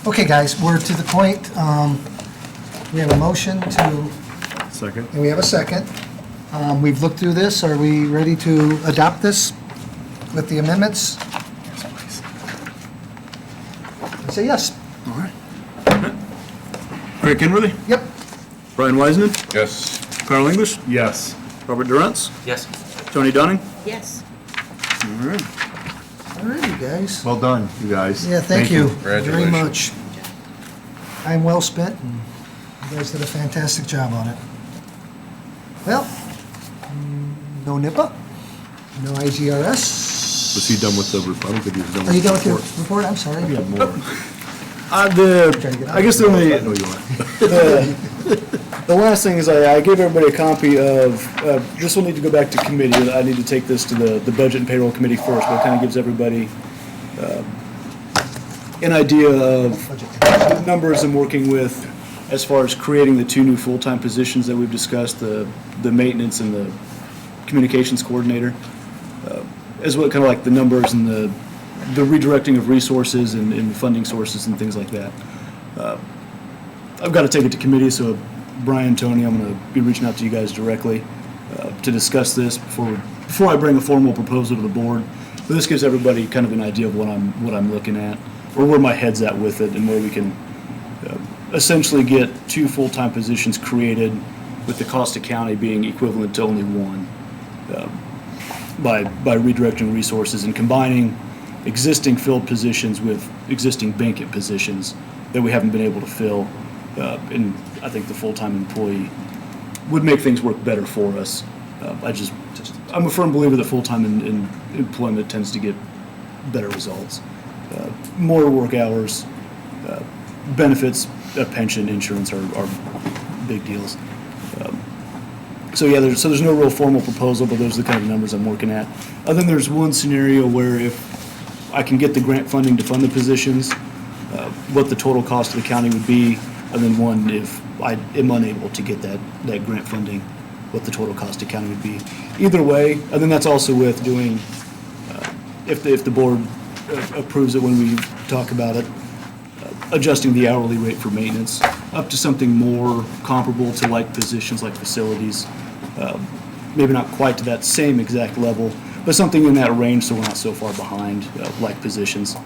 Okay, guys, we're to the point. We have a motion to, Second? and we have a second. We've looked through this. Are we ready to adopt this with the amendments? I say yes. All right. Craig Kenworthy, Yep. Brian Wiseman, Yes. Carl English, Yes. Robert Durance, Yes. Tony Dunning. Yes. All right. All righty, guys. Well done, you guys. Yeah, thank you very Congratulations. much. Time well spent, and you guys did a fantastic job on it. Well, no NIPA, no IGRS. Was he done with the report? I don't think he was done with Are you the done with your report. report? I'm sorry. We have more. I guess the only, I know you are. the last thing is I gave everybody a copy of, this will need to go back to committee. I need to take this to the Budget and Payroll Committee first, but it kind of gives everybody an idea of the numbers I'm working with as far as creating the 2 new full-time positions that we've discussed, the maintenance and the communications coordinator, as well, kind of like the numbers and the redirecting of resources and funding sources and things like that. I've got to take it to committee, so Brian, Tony, I'm going to be reaching out to you guys directly to discuss this before I bring a formal proposal to the board. But this gives everybody kind of an idea of what I'm looking at, or where my head's at with it, and where we can essentially get 2 full-time positions created with the cost of county being equivalent to only 1 by redirecting resources and combining existing filled positions with existing vacant positions that we haven't been able to fill. And I think the full-time employee would make things work better for us. I'm a firm believer that full-time employment tends to get better results. More work hours, benefits, pension, insurance are big deals. So there's no real formal proposal, but those are the kind of numbers I'm working at. Then there's one scenario where if I can get the grant funding to fund the positions, what the total cost of the county would be, and then one if I am unable to get that grant funding, what the total cost of county would be. Either way, and then that's also with doing, if the board approves it when we talk about it, adjusting the hourly rate for maintenance up to something more comparable to like positions like facilities. Maybe not quite to that same exact level, but something in that range so we're not so far behind like positions.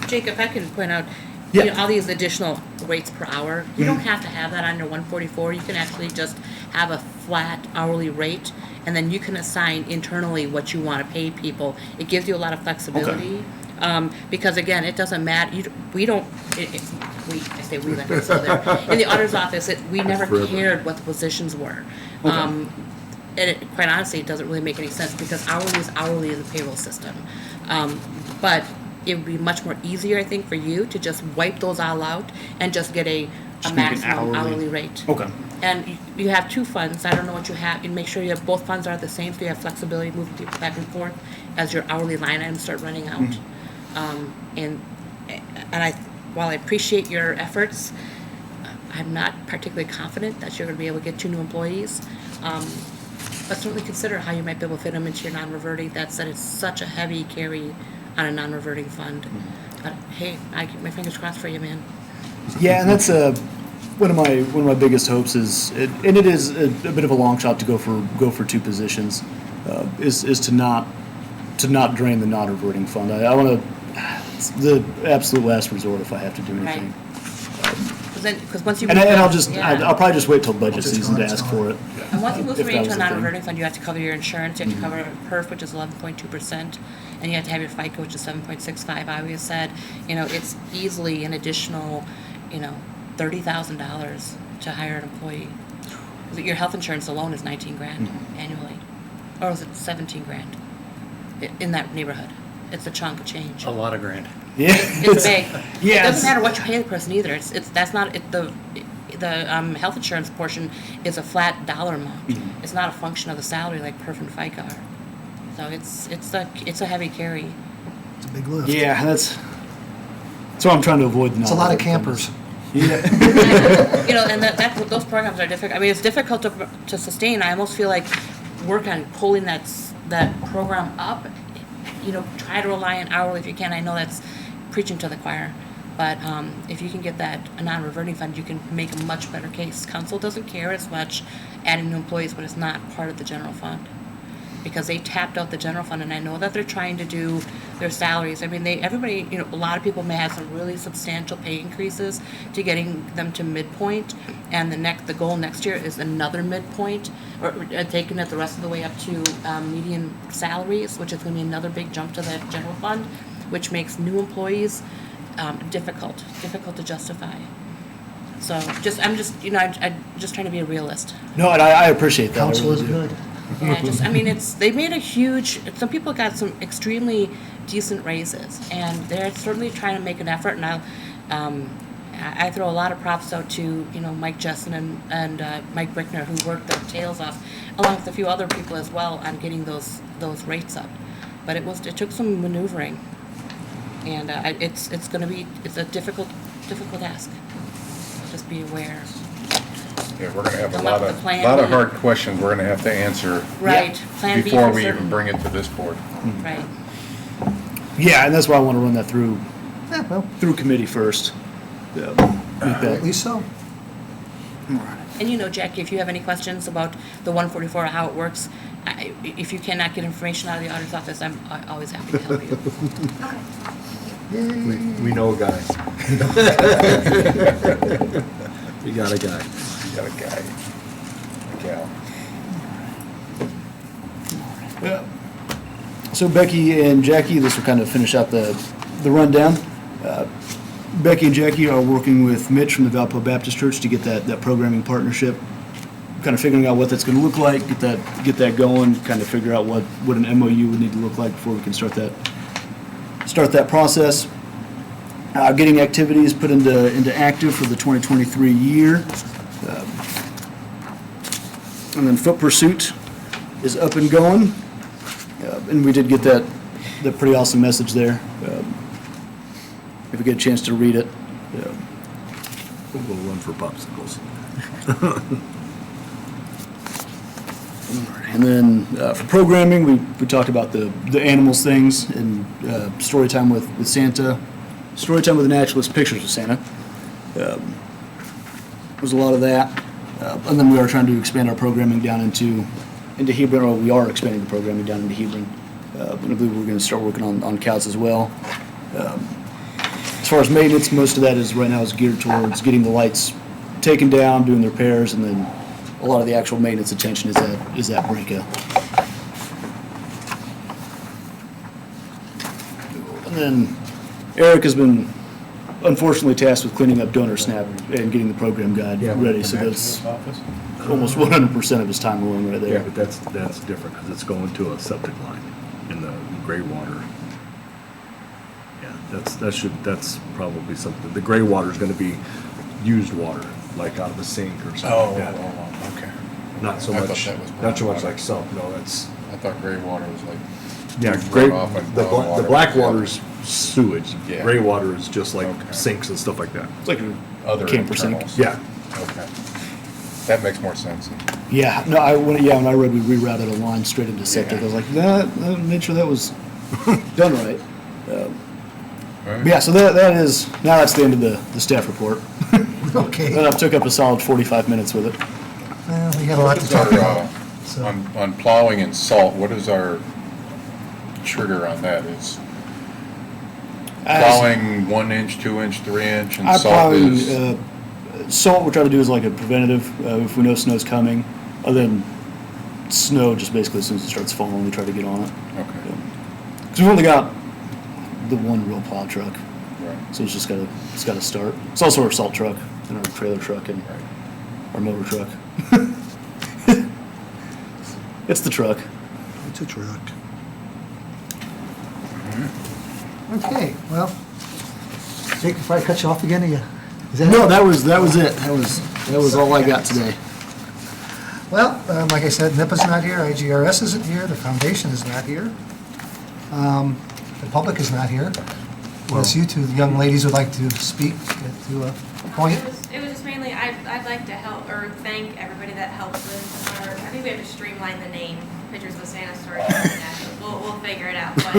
Jake, if I can point out, Yeah. you know, all these additional rates per hour, you don't have to have that under 144. You can actually just have a flat hourly rate, and then you can assign internally what you want to pay people. It gives you a lot of flexibility. Because again, it doesn't matter, I say we, like I said there. In the auditor's office, we never cared what the positions were. And quite honestly, it doesn't really make any sense because hourly is hourly in the payroll system. But it would be much more easier, I think, for you to just wipe those all out and just get a Just make it maximum hourly. hourly rate. Okay. And you have 2 funds, I don't know what you have, and make sure you have both funds are the same, so you have flexibility moving people back and forth as your hourly line items start running out. While I appreciate your efforts, I'm not particularly confident that you're gonna be able to get 2 new employees. But certainly consider how you might be able to fit them into your non-reverting. That said, it's such a heavy carry on a non-reverting fund. But hey, I keep my fingers crossed for you, man. Yeah, and that's one of my biggest hopes is, and it is a bit of a long shot to go for 2 positions, is to not drain the non-reverting fund. I want to, it's the absolute last resort if I have to do anything. Because once you And move I'll from- yeah. I'll probably just wait till budget Just season to go on ask its own. for it. And once you move if from that into was a the thing. non-reverting fund, you have to cover your insurance, you have to cover PERF, which is 11.2%, and you have to have your FICA, which is 7.65. I always said, it's easily an additional, $30,000 to hire an employee. Your health insurance alone is 19 grand annually, or was it 17 grand? In that neighborhood. It's a chunk of change. A lot of grand. Yeah. It's big. Yeah, It doesn't it's- matter what you pay the person either. That's not the health insurance portion is a flat dollar amount. It's not a function of the salary like PERF and FICA are. So it's a heavy carry. It's a big lift. Yeah, that's what I'm trying to avoid. It's a lot of campers. Yeah. And those programs are difficult. I mean, it's difficult to sustain. I almost feel like work on pulling that program up. Try to rely on hourly if you can. I know that's preaching to the choir. But if you can get a non-reverting fund, you can make a much better case. Council doesn't care as much adding new employees when it's not part of the general fund. Because they tapped out the general fund, and I know that they're trying to do their salaries. I mean, everybody, a lot of people may have some really substantial pay increases to getting them to midpoint. And the goal next year is another midpoint, or taking it the rest of the way up to median salaries, which is going to be another big jump to the general fund, which makes new employees difficult to justify. So I'm just trying to be a realist. No, and I appreciate that. I Council is really do. good. Yeah, they made a huge, some people got some extremely decent raises, and they're certainly trying to make an effort, and I throw a lot of props out to, Mike Jessen and Mike Brickner, who worked their tails off, along with a few other people as well, on getting those rates up. But it took some maneuvering, and it's a difficult task. Just be aware. Yeah, we're gonna have a Come lot up with a plan of B. hard questions we're gonna have to answer Right, Plan B before for we even certain. bring it to this board. Right. Yeah, and that's why I want to run that through Yeah, well, committee first. Make at that least so. And you know, Jackie, if you have any questions about the 144, how it works, if you cannot get information out of the auditor's office, I'm always happy to help you. We know a guy. We got a guy. Got a guy, a gal. Yeah. So Becky and Jackie, this will kind of finish out the rundown. Becky and Jackie are working with Mitch from the Valpo Baptist Church to get that programming partnership, kind of figuring out what that's going to look like, get that going, kind of figure out what an MOU would need to look like before we can start that process. Getting activities put into active for the 2023 year. And then Foot Pursuit is up and going. And we did get that pretty awesome message there. If you get a chance to read it. We'll run for popsicles. And then for programming, we talked about the animals things and story time with Santa, story time with the naturalist, pictures with Santa. There's a lot of that. And then we are trying to expand our programming down into Hebron, or we are expanding the programming down into Hebron. And I believe we're going to start working on Couts as well. As far as maintenance, most of that is right now is geared towards getting the lights taken down, doing the repairs, and then a lot of the actual maintenance attention is at Brinka. And then Eric has been unfortunately tasked with cleaning up Donor Snap and getting the program guide ready, so that's almost 100% of his time alone right there. Yeah, but that's different because it's going to a septic line in the gray water. Yeah, that's probably something. The gray water is going to be used water, like out of a sink or something like that. Okay. Not so I thought much, that was not so brown much water. like salt. No, that's I thought gray water was like. yeah. Right Gray. off and The brown water. black water's sewage. Yeah. Gray water is just like Okay. sinks and stuff like that. It's like Other camper sink. internals. Yeah. Okay. That makes more sense. Yeah, no, when I read we rerouted a line straight into septic, I was like, that made sure that was done right. But yeah, so that's the end of the staff report. Okay. Then I took up a solid 45 minutes with it. Well, we got a lot What to is talk our, about. So, on plowing and salt, what is our trigger on that? Is plowing 1 inch, 2 inch, 3 inch, and salt is? Salt we try to do is like a preventative, if we know snow's coming. Other than snow, just basically as soon as it starts falling, we try to get on it. Okay, Because we've only got the one real plow truck, right, so it's got to start. It's also our salt truck and our trailer truck and right. our motor truck. It's the truck. it's a truck. Okay, well, Jake, if I cut you off again, is that? No, that was it. That was all I got today. Well, like I said, NIPA's not here, IGRS isn't here, the foundation is not here. The public is not here. Unless you two young ladies would like to speak to a point. It was just mainly, I'd like to help, or thank everybody that helped with our, I think we have to streamline the name, Pictures of Santa Story. We'll figure it out, but,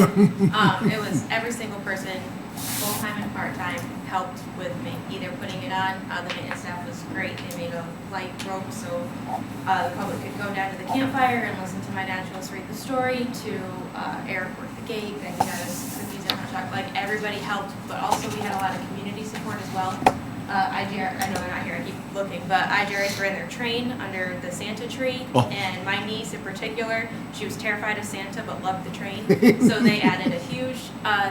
it was every single person, full-time and part-time, helped with me, either putting it on, the maintenance staff was great, they made a light rope so, the public could go down to the campfire and listen to my naturalist read the story, to, Eric work the gate, then he got us cookies and hot chocolate, like, everybody helped, but also we had a lot of community support as well. IGR, I know they're not here, I keep looking, but IGRs ran their train under the Santa tree, Oh. and my niece in particular, she was terrified of Santa but loved the train, so they added a huge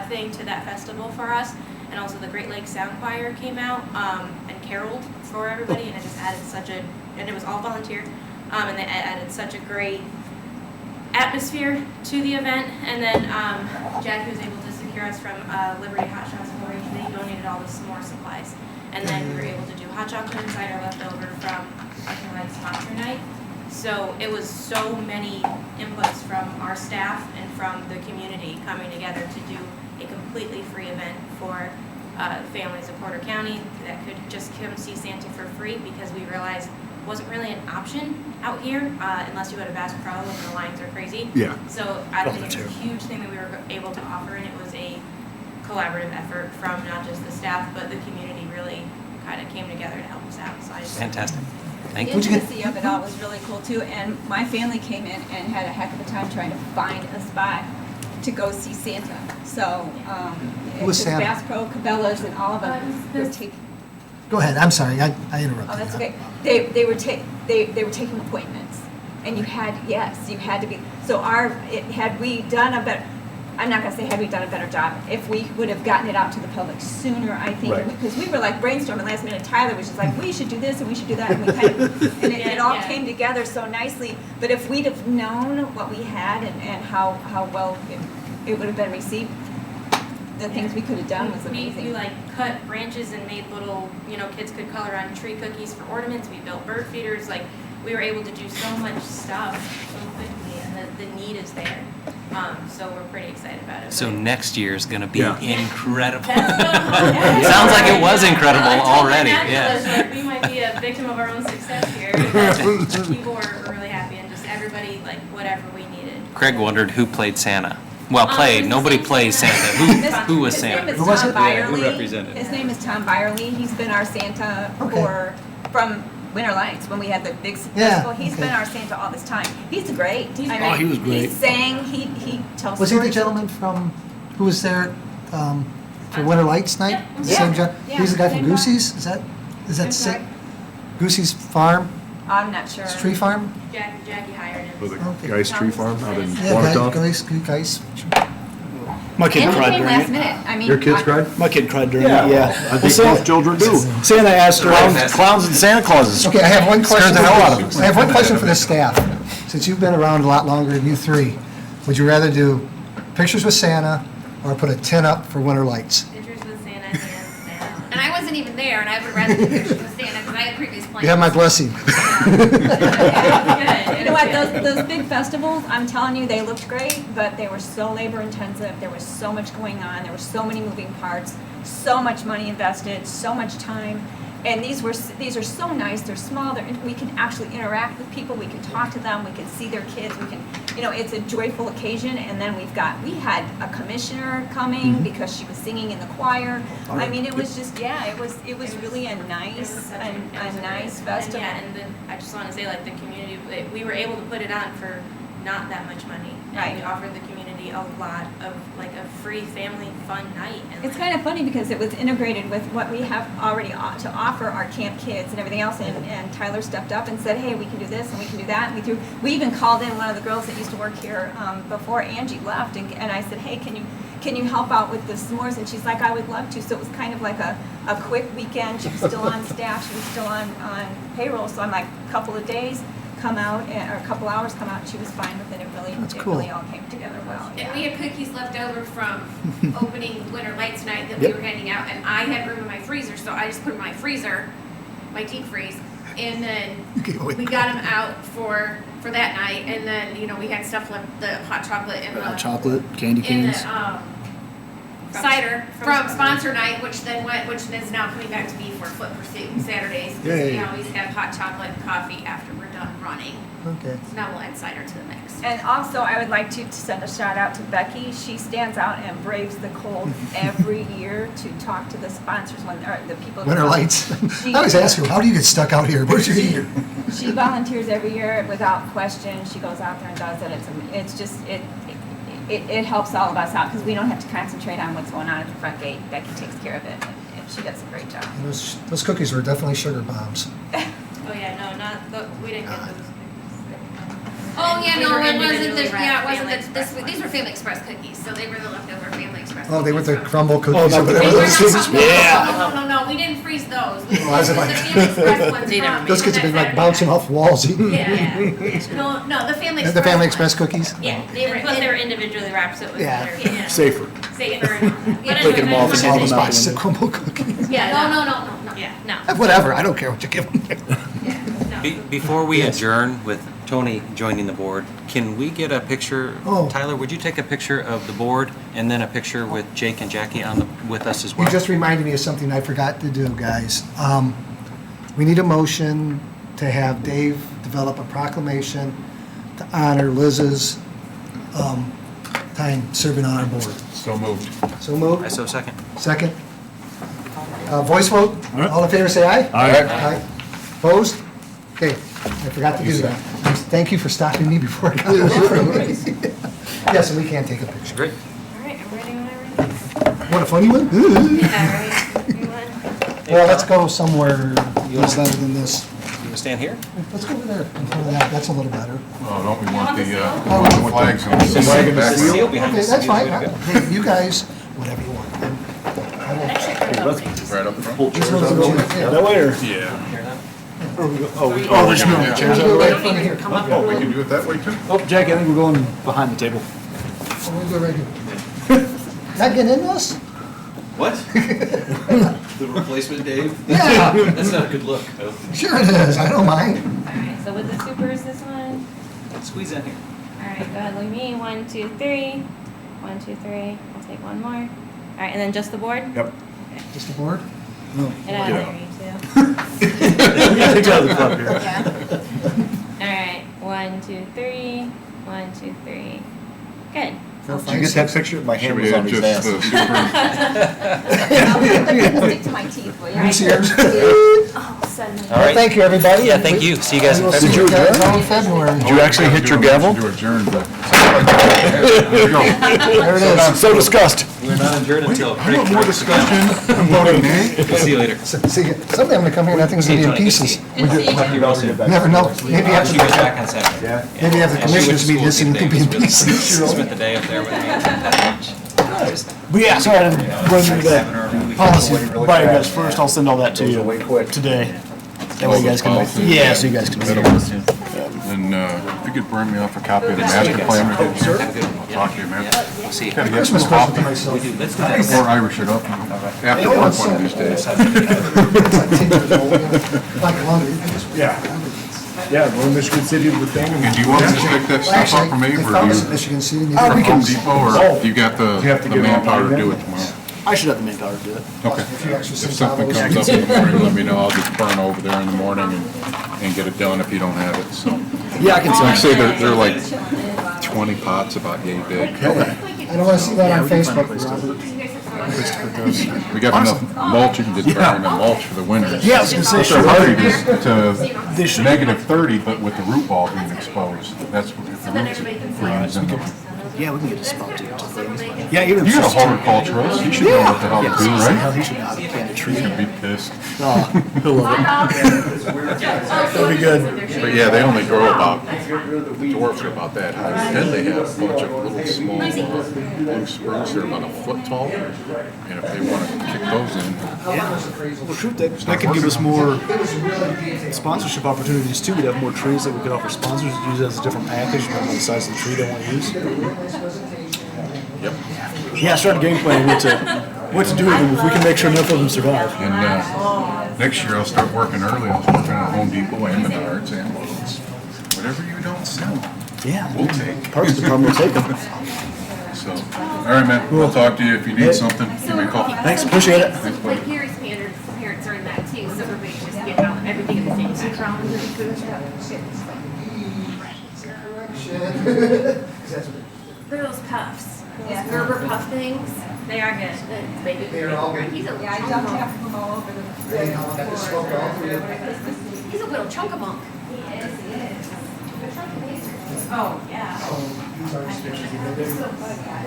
thing to that festival for us, and also the Great Lakes Sound Choir came out and caroled for everybody, and it just added and it was all volunteer, and they added such a great atmosphere to the event, and then Jackie was able to secure us from Liberty Hot Shots Corporation. They donated all the s'more supplies, and then we were able to do hot chocolate and cider left over from our like sponsor night. So it was so many inputs from our staff and from the community coming together to do a completely free event for families of Porter County that could just come see Santa for free, because we realized it wasn't really an option out here unless you go to Bass Pro and the lines are crazy. Yeah. So I Oh, think it's they're a huge thing that we were able to offer, and it was a collaborative effort from not just the staff, but the community really kind of came together to help us out. So I just Fantastic. Thank The you. intimacy of it all was really cool too, and my family came in and had a heck of a time trying to find a spot to go see Santa. So, Who was it's Santa? Bass Pro, Cabela's, and all of them were taking. Go ahead, I'm sorry, I interrupted. Oh, that's you. okay. They were taking appointments, and you had to be. So had we done a better. I'm not gonna say had we done a better job. If we would have gotten it out to the public sooner, I think, Right. because we were like brainstorming last minute. Tyler was just like, we should do this and we should do that, and we kind of, and it all came together so nicely. But if we'd have known what we had and how well it would have been received, the things we could have done was amazing. We like cut branches and made little, kids could color on tree cookies for ornaments. We built bird feeders. Like, we were able to do so much stuff so quickly, and the need is there. So we're pretty excited about it. So But- next year is going to be Yeah. incredible. That's Sounds like it was incredible I told my already, naturalist, yeah. like, we might be a victim of our own success here. But people were really happy, and just everybody, like, whatever we needed. Craig wondered who played Santa. Well, played. it's Nobody the same plays Santa. Santa. Who was His Santa? name is Who was Tom it? Byerly. who represented? His name is Tom Byerly. He's been our Santa Okay. from Winter Lights, when we had the big Yeah, festival. He's okay. been our Santa all this time. He's great. Oh, he was great. He sang, he tells Was he the stories. gentleman from, who was there for Winter Lights Night? Yeah. Same gen- Yeah, He's the guy from same guy. Goosey's? Is that I'm sick? sorry? Goosey's Farm, I'm not sure. it's Tree Farm? Jackie hired him. With Okay. a Geist Tree Farm out in Yeah, Watertown. guys. My kid And he cried came during last it. minute. I mean. Your kids cried? My kid cried during Yeah, it, yeah. I think most children do. Santa asked her. Clowns and Santa Clauses. Okay, I have one question. Scares the hell out of us. I have one question for the staff. Since you've been around a lot longer than you three, would you rather do pictures with Santa or put a tent up for Winter Lights? Pictures with Santa, hands down. And I wasn't even there, and I would rather do pictures with Santa because I had previous plans. You have my blessing. You know what, those big festivals, I'm telling you, they looked great, but they were so labor intensive, there was so much going on, there were so many moving parts, so much money invested, so much time. And these are so nice, they're small, we can actually interact with people, we can talk to them, we can see their kids, we can, it's a joyful occasion. And then we had a commissioner coming because she was singing in the choir. I mean, it was just, it was really a nice festival. And then I just want to say, like, the community, we were able to put it on for not that much money. Right. And we offered the community a lot of, like, a free family fun night. And It's like, kind of funny because it was integrated with what we have already to offer our camp kids and everything else, and Tyler stepped up and said, hey, we can do this and we can do that. And we even called in one of the girls that used to work here before Angie left, and I said, hey, can you help out with the s'mores? And she's like, I would love to. So it was kind of like a quick weekend. She was still on staff, she was still on payroll, so I'm like, a couple of days, come out, or a couple hours, come out, and she was fine with it. That's It cool. really all came together well. And we had cookies left over from opening Winter Lights Night that we were handing out, and I had room in my freezer, so I just put them in my freezer, my deep freeze, and then we got them out for that night, and then, we had stuff left, the hot chocolate and the Chocolate, candy and canes. the cider from sponsor night, which is now coming back to me for Foot Pursuit Saturdays. 'Cause Yay. we always have hot chocolate and coffee after we're done running. Okay. So now we'll add cider to the mix. And also, I would like to send a shout out to Becky. She stands out and braves the cold every year to talk to the sponsors or the people. Winter Lights. She- I always ask her, how do you get stuck out here? Where's your heater? She volunteers every year without question. She goes out there and does it. It's just, it helps all of us out because we don't have to concentrate on what's going on at the front gate. Becky takes care of it, and she does a great job. And those cookies were definitely sugar bombs. oh yeah, no, we didn't get those. Oh, yeah, We no, were it wasn't individually the, wrapped yeah, it Family wasn't the, Express these were Family Express cookies, so they were the leftover Family Express. Oh, they were the cookies from- crumble Oh, cookies or not the- whatever They were those not things. crumble- Yeah. No, we didn't freeze those. We Oh, I was froze like- the Family Express ones They never from- made Those kids have been like that bouncing Saturday. off walls eating. Yeah. No, the Family Express. The Family ones. Express cookies? Yeah, they were. And plus, they were individually wrapped, so it was Yeah. better. Yeah. Safer. Safer. Yeah. Take them off and All hand those them out. boxes of crumble cookies. Yeah, no. Yeah, no. Whatever, I don't care what you give them. Before we Yes. adjourn with Tony joining the board, can we get a picture? Oh. Tyler, would you take a picture of the board and then a picture with Jake and Jackie with us as well? You just reminded me of something I forgot to do, guys. We need a motion to have Dave develop a proclamation to honor Liz's time serving on our board. So moved. So moved. I so second. Second. Voice vote. right. All in favor, say aye. Aye. Aye. Opposed? Okay, I forgot to do that. Thank you for stopping me before I got over. Yes, and we can take a picture. Great. All right, I'm ready whenever. What, a funny one? Yeah, right. You want- Well, let's go somewhere less other than this. You want to stand here? Let's go over there in front of that, that's a little better. Oh, don't we want the Oh, flags and the Seal background? behind Okay, the that's seal. fine. Way to go. Hey, you guys, whatever you want. I will- Right up front? Yeah. That way or? Yeah. Oh, there's no Yeah. chairs We'll out go right there? in front of here. Oh, we can do it that way too? Oh, Jackie, I think we're going behind the table. We'll go right here. Not getting in this? What? The replacement Dave? Yeah, That's not a good look. sure it is, I don't mind. All right, so with the supers, this one. Squeeze in here. All right, go ahead, look at me. 1, 2, 3. 1, 2, 3. I'll take one more. All right, and then just the board? Yep. Just the board? Get out of there, you two. We gotta take you out of the club here. All right, 1, 2, 3. 1, 2, 3. Good. Did you get that picture? My Should hand we was on have his just ass. the super? Stick to my teeth, will you? Let me see yours. Oh, suddenly. All right. Thank you, everybody. Yeah, thank you. See you guys in We'll see February. you guys all in February. Did you actually hit your gavel? To adjourn, but. There you go. There it is. So discussed. We're not adjourned until I want more discussion. I'm voting nay. We'll see you later. See, someday I'm gonna come here and that thing's gonna be in pieces. You're all soon. Never know. Maybe She after, goes back on Saturday. maybe after the Yeah, she went commissioners to meet, school this thing with could me be in today. pieces. Spent the day up there with me. But yeah, so I had to run through that policy by you guys first. I'll send all that to you today. That way you guys can, yeah, so you guys can. And if you could burn me off a copy of the master plan, Have a good one. I'll talk to you, man. We'll see you. Gotta get Christmas some present to coffee. myself. We do. Let's do that. Or Irish it up after work one of these days. Like London. Yeah, we're Michigan City with the thing. And do you want me to pick that stuff up for me, They or found do us in you, Michigan City. and from they- Home Depot, or you got the have to get it manpower online to do then? it tomorrow? I should have the manpower to do it. Okay. A few extra If something comes up in the morning, let me know, I'll just burn over there in the morning and get it done if you don't have it, so. Yeah, I can Like I send say, they're like 20 pots about yay big. I don't wanna see that on Facebook, Robert. We got enough mulch, you can just bury the mulch for the winter. Yeah, I was gonna say, But sure. they're hardy to They should- negative 30, but with the root ball being exposed, that's what, if the roots freeze in them. Yeah, we can get a spot to it. Yeah, even. You're a horticulturist, you should know what the hell to do, Hell, right? he should know how to plant a tree. You're gonna be pissed. Oh, he'll love it. That'll be good. But yeah, they only grow about, the dwarfs are about that high. Then they have a bunch of little small blue spruce, they're about a foot tall. And if they wanna kick those in, Well, shoot, that could give us more sponsorship opportunities too. We'd have more trees that we could offer sponsors to use as a different package, depending on the size of the tree they want to use. yep. Yeah, start a game plan what to do with them if we can make sure enough of them survive. And next year I'll start working early. I'll start working at Home Depot and Menards and Lowe's. Whatever you don't sell, Yeah, we'll take. parts department will take them. So, all right, man. We'll talk to you if you need something. Give me a call. Thanks, appreciate it. Thanks, buddy. Like Gary's parents are in that too, so everybody's just getting out everything at the same time. For those puffs, those Gerber puff things, they are good. They're all good. He's a Yeah, I chunk dumped monk. half of them all over the. Hey, how long I just smoked all three of them? He's a little chunk of monk. Oh, yeah. These are restrictions.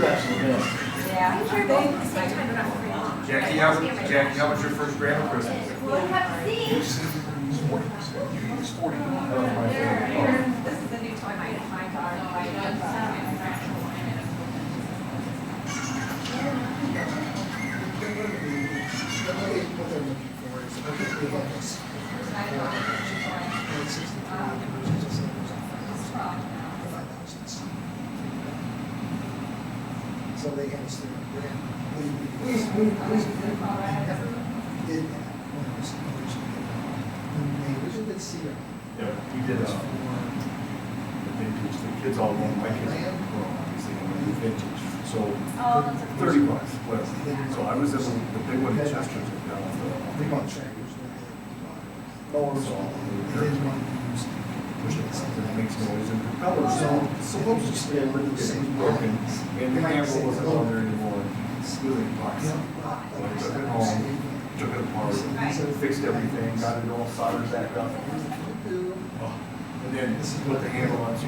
Yeah. They're both at the same time, but not very long. Jackie, how was your first grandma Christmas? We'll have to see. This is the new toy, my car. So they had us there. We never did that when I was originally. When they originally did Sierra. Yeah, we did, the vintage, the kids all want, my kids were obviously going to vintage, so $30, well, so I was at the big one in Chester's down They the. bought tractors. Mowers. They didn't want to use pushing something that makes noise, and the propeller's supposed to stay a little bit broken, and the handle wasn't on there anymore. Really box. I took it home, took it apart, fixed everything, got it all soldered back up. Oh, and then put the handle on, she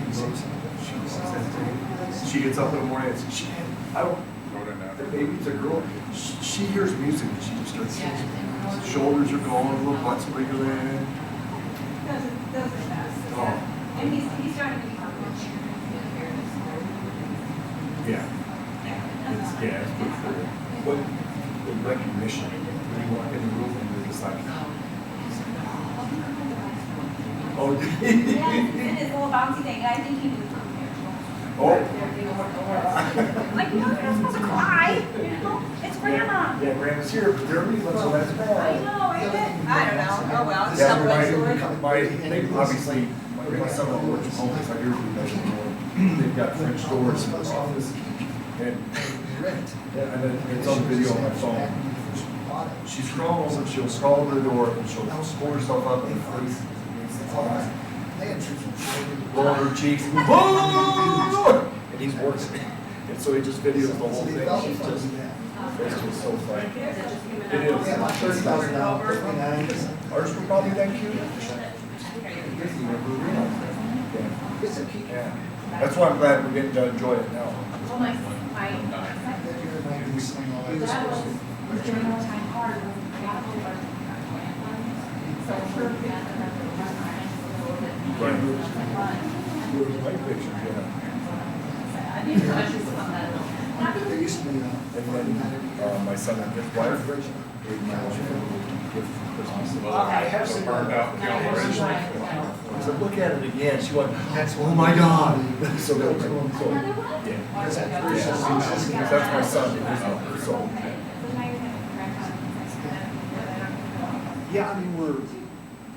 gets up in the morning and says, I don't, the baby's a girl, she hears music and she just starts singing. Shoulders are going, little butt's wiggling. Those are the best. Oh. And he's starting to become more Yeah. It's good for it. But the recognition, when you walk in the room and you're just like, oh, Yeah, and his little bouncy thing, and I think he knew from there. oh. Like, no, you're not supposed to cry, you know? It's grandma. Yeah, Grandma's here, but Jeremy, so that's I bad. know, ain't it? I don't know. Oh, well, it's Yeah, some way to it. they obviously, my son works from home, so I hear from them. They've got French doors in the office. And then it's on video on my phone. She's crawling over, she'll crawl over the door and she'll pull herself up and freeze. Roll her cheeks. And he's working. And so he just videos the whole thing. It's just so funny. It is. Ours were probably that cute. Yeah. That's why I'm glad we're getting to enjoy it now. Oh, my, that was during our time hard. So her Right. My picture, yeah. There used to be, And then, my son and his wife gave me a gift for Christmas. I have some burned out gallery. I said, look at it again. She went, oh my God. So they'll yeah. That's my son. So. Yeah, I mean,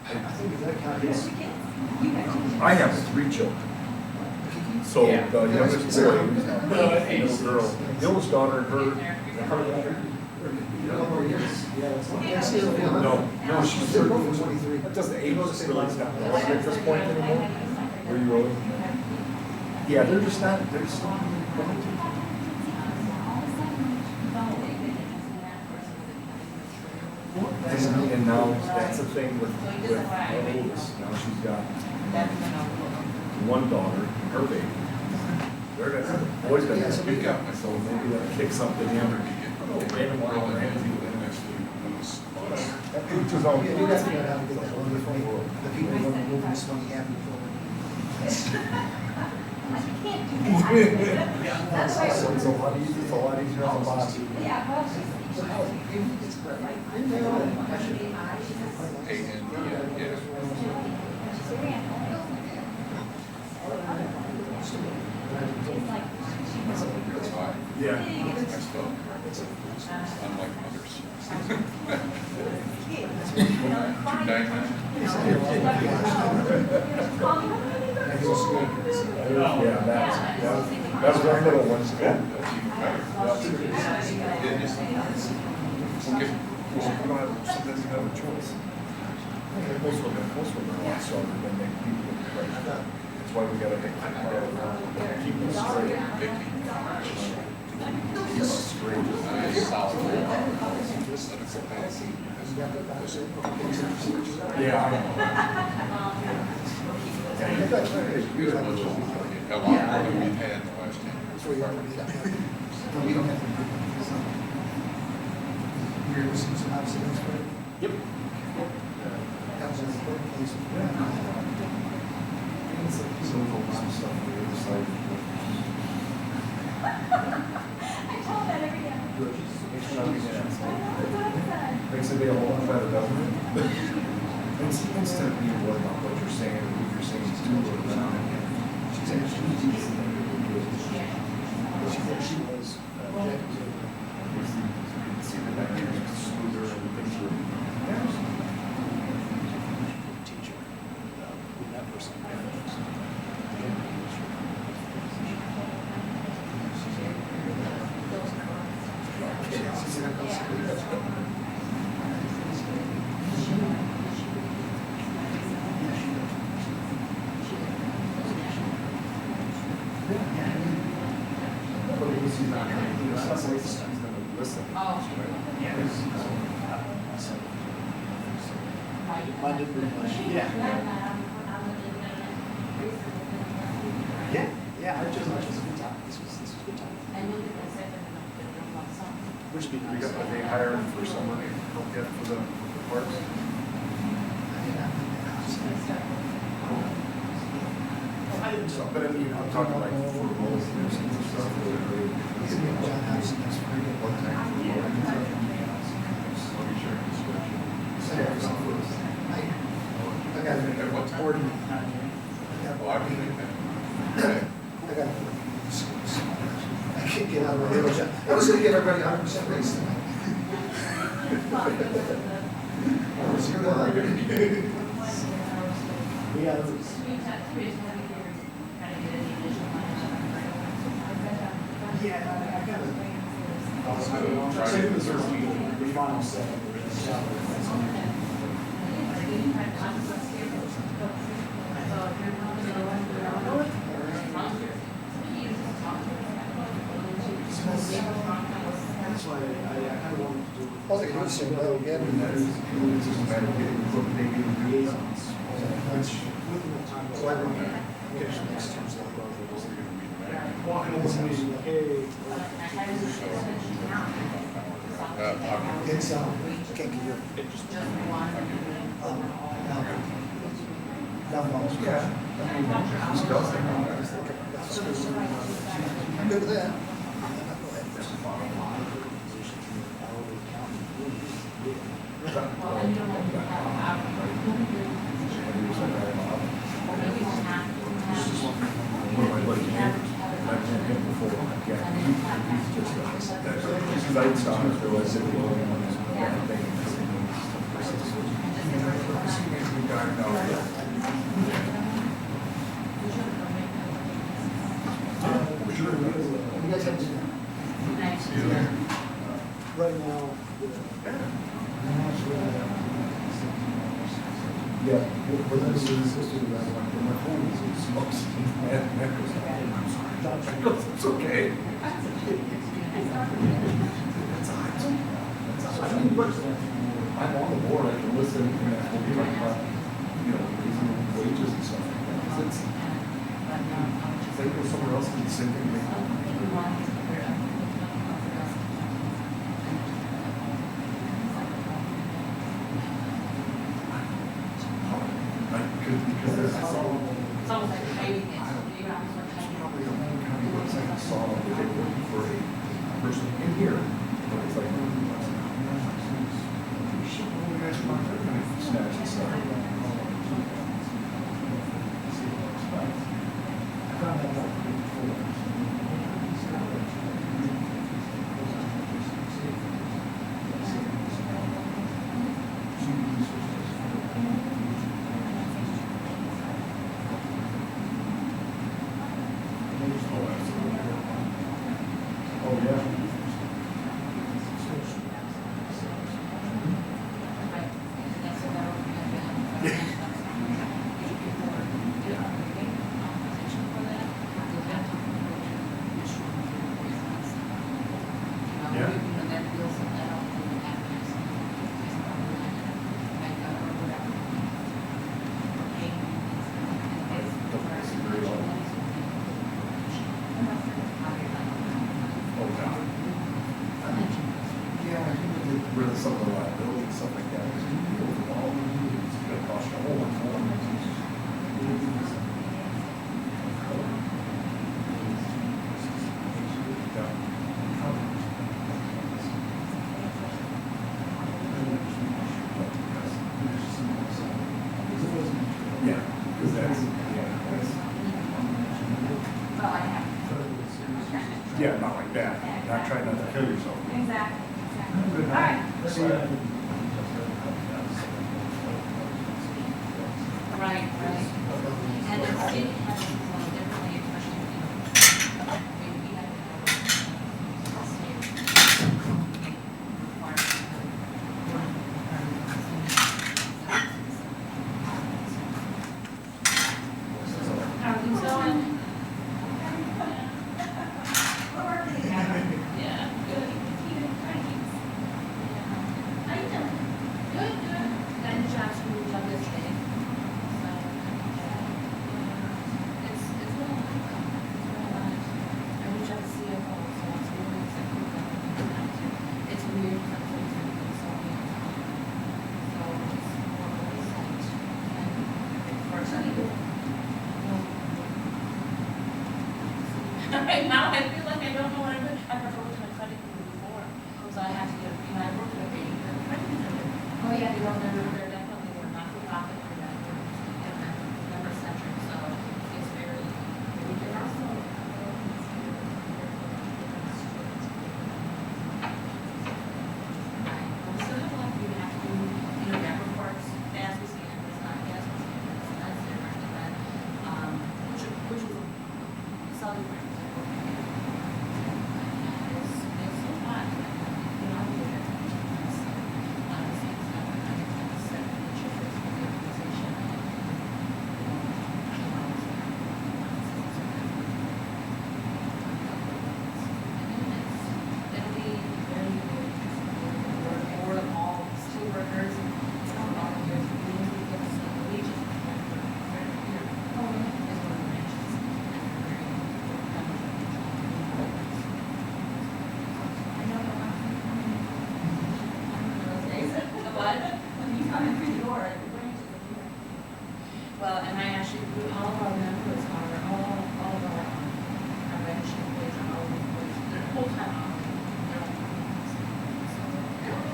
I think that kind of I have 3 children. So the youngest boy, the little girl, the oldest daughter, no, she's 23. That doesn't age us really not at this point anymore. Are you really? Yeah, they're just not, they're just not. And now that's the thing with my oldest. Now she's got one daughter, her baby. They're gonna, boys gonna speak up, so maybe that'll kick something in. That picture's all. yeah, we got to figure out how to get that one before the people who are moving this money happy for It's a lot easier, it's a lot easier on the body. Yeah. Unlike others. Yeah, that was our little one. Okay. Sometimes you have a choice. Most of them are a lot stronger than they people. That's why we gotta keep them straight. Keep them straight. Yeah, I know. A lot more than we've had in the last 10 years. we don't have to You're listening to some accidents, right? Yep. That was an important place. So there's a lot of stuff on the other side. I told that every day. Makes it be a whole lot better, doesn't it? Instead of being worried about what you're saying, or what you're saying is too little down. She's actually, she was, see the dynamics smoother and the things were. Teacher, that person. he's gonna listen. Yeah, I just good time. This was good time. Which be We nice. got, are they hired for someone to help get for the parks? But I mean, I'm talking like for roles and stuff. John Hobson, that's pretty good. What time? Let me check the spreadsheet. I got it. At what time? Well, I can make that. I got it. I can't get out of my head. John. I was gonna give everybody 100% raise tonight. That's why I kind of wanted to do. All they do is say, well, again, And that is, it's just a matter of getting what they can do. Liaisons, which with enough time. So I don't know. Finish next Tuesday. Walking over to me, like, hey. It's, can't get your, down balls. Yeah. I'm good with that. One of my buddies' neighbors, and I've met him before, yeah, he's just, he's like, stars, there was a little, You guys have to. Right now, yeah, but this is sister that I went to my phone, is smokes. It's okay. I mean, but I'm on the board, I can listen, and we'll be talking about, raising wages and stuff like that. 'Cause it's, if they go somewhere else and do the same thing, because there's probably a whole county website I saw that they were looking for a person in here, but it's like, shit, all the guys from our kind of snatch and stuff. I found that out before. Oh, yeah. Rid of some of the liability and stuff like that, because the overall, it's gonna cost you a whole lot more. Yeah, because that's, yeah, not like that, not trying not to kill yourself. Exactly. All right. Right, right. And the city has definitely a question. Maybe we have How are things going? Yeah, good. And now I feel like I don't know what I'm doing. I prefer to my credit union before, because I have to get, I work at a bank, credit union. Oh, yeah, they're definitely, they're not for profit, they're not, they're member centric, so it's very, they're also. Right, we still have a lot you have to do, that reports, as we see it, it's not, as we see it, it's not different, but, which is a solid practice. It's so hot, it'll be very good. We're all steel workers and all volunteers. We need to give us a wages. Well, and I actually, all of our members are, all of our registered employees are all employees, they're full-time hours. They're all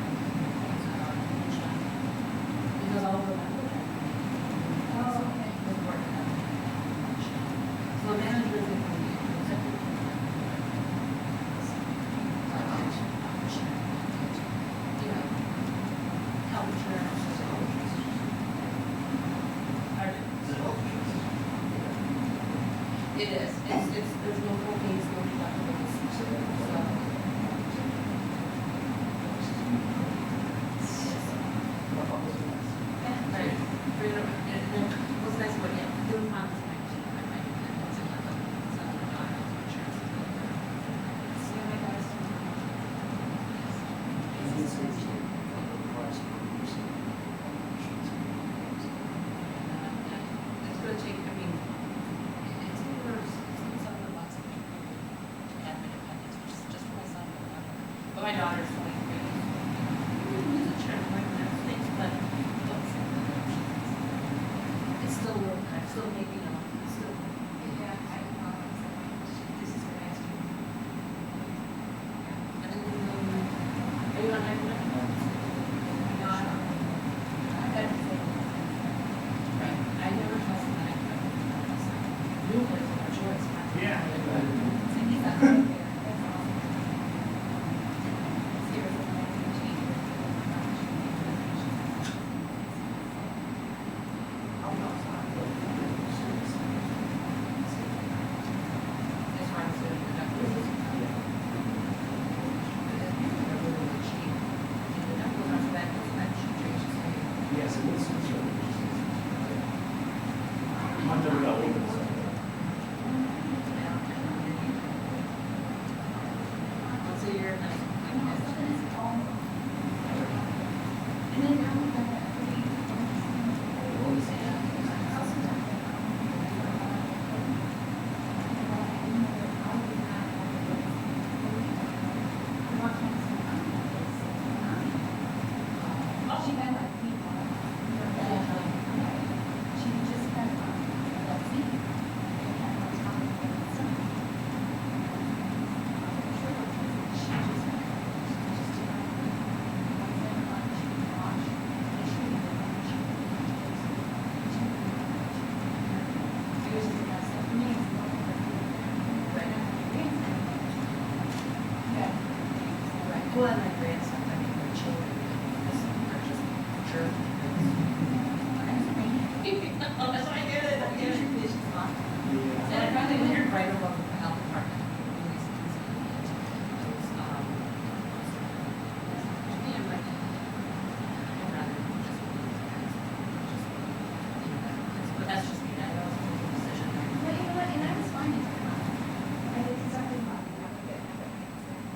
because all of the members are. Oh, okay. So the manager is going to be executive. Health insurance. It is. There's no co-pays, no deductibles. Right. What's nice about it? Doing fun is my key. My independence and my son and my daughter has insurance. See my guys. It's going to take, I mean, it's over $700 to have independence, which is just for my son. But my daughter's 23. We use insurance like that, things, but it's still work. I'm still making still. Yeah, this is what I asked you. And then, are you on iPhone? No, I don't. I got to say. Right. I never trusted that. New place of our choice. Yeah. So he's not right there. That's all. Seriously, I think change it. Oh, no, sorry. That's why I'm saying the deductibles. They're really cheap. And the deductibles are for that, it's not cheap, Tracy. Yes, it is. I've never got one. Once a year, nice. Well, and my grandson, I mean, my children, are just sure. That's why I get it. I get it. And I probably went right above the health department. But that's just me. I know it's a decision. But you know what, and I was fine with that. I did something about it.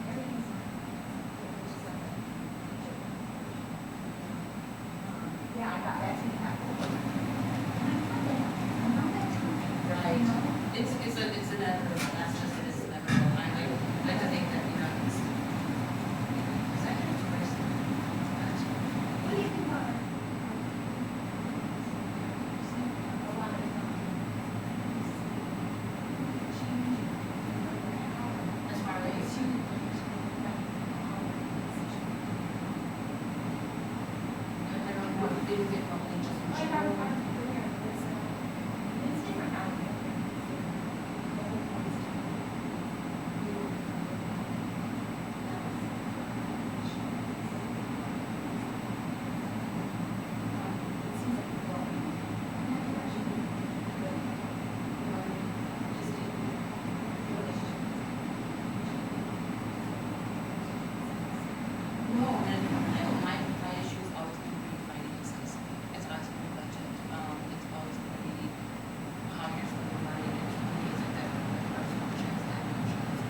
Everything's fine. is it normally just in general? It's different out there. No, and I don't mind, my issue is always going to be finances. It's always going to be budget. It's always going to be how you're spending the money and things like that. Our functions, that functions,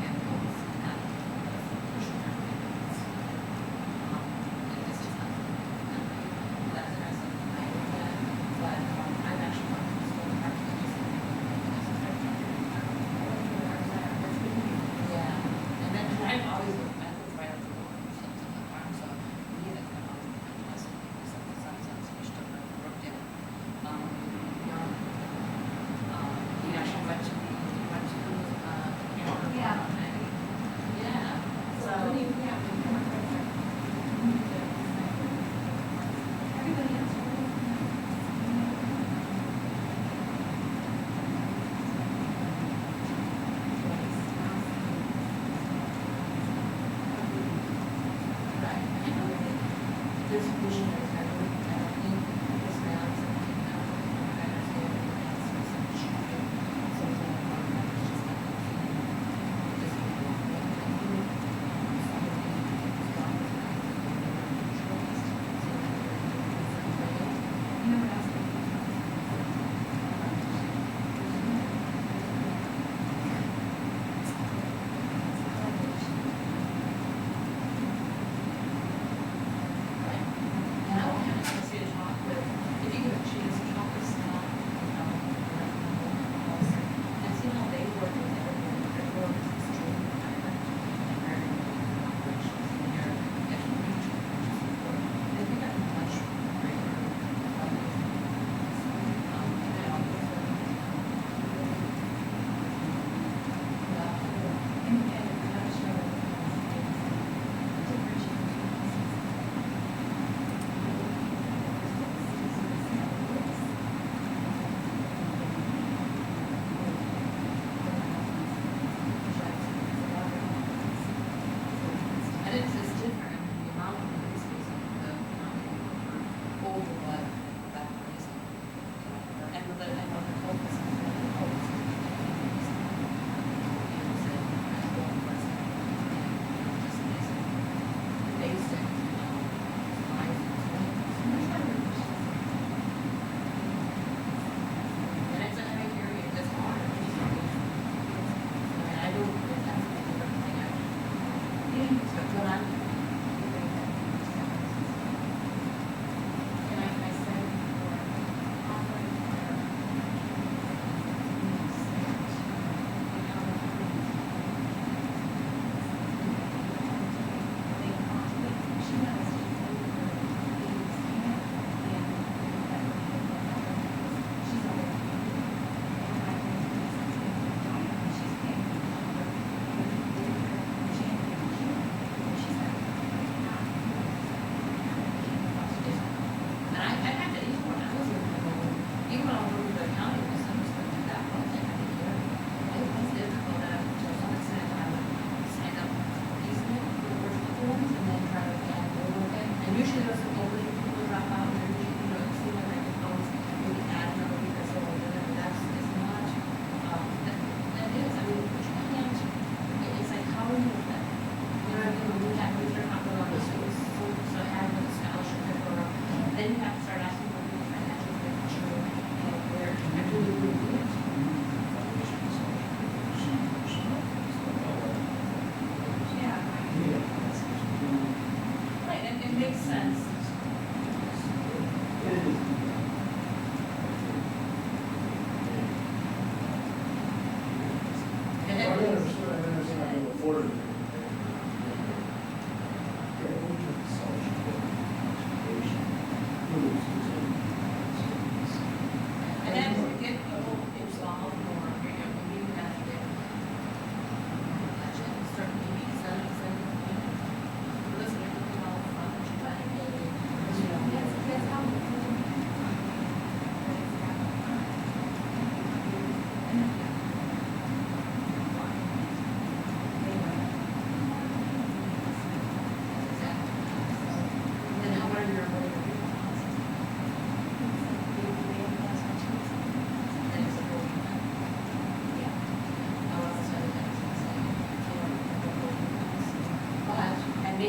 and bills, and that. It's just not. That's the rest of the night. But I'm actually talking to the school department. Yeah, and then I've always looked at it right up the road or something on the farm, so me, that's kind of always been my lesson, because the sun's finished up or broke down. You actually went to yeah. Yeah, so. Everybody else. There's visionaries, I don't think this man is something I understand and that's something And I will have a chance to talk with, if you get a chance to talk with Scott, and see how they work with everyone, their work is extremely vibrant, and very operations in there, and reach support. And we got much greater, and it's different, I mean, the amount of resources, the amount of people over what that place. And the, I know the focus is really always. Basic, and it's a high period, it's hard. I mean, I don't, that's the thing I. But I'm. And I said before, offering And I had to, even when I was in the role, even when I was working for the county, when someone was doing that, one thing I did hear, it was difficult that to some extent I would sign up easement for the first couple ones and then try to get over again. And usually there's some older people drop out, and usually, you know, it seems like I can always maybe add another week or so, or whatever, that's as much. That is, I mean, but you can't, it's like, how are you with that? You know what I mean? When we have, we start talking about this, so having a scholarship or, then you have to start asking for the financial picture, where I really would do it. Yeah. Right, and it makes sense.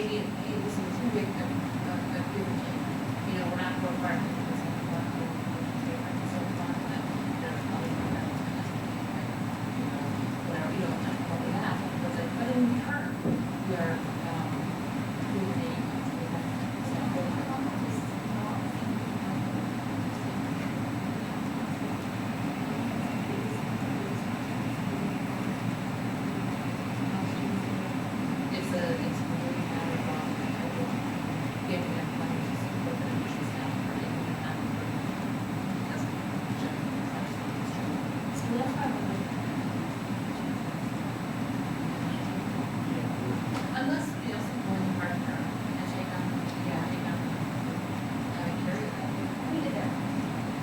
maybe it wasn't too big of a give or take. You know, we're not going far. Whatever, you don't have to call it that, but in return, we are, doing it's a really matter of, giving them money to support the mission staff for it, and not for, because so that's why unless somebody else is going to partner and take on, carry that. We did that.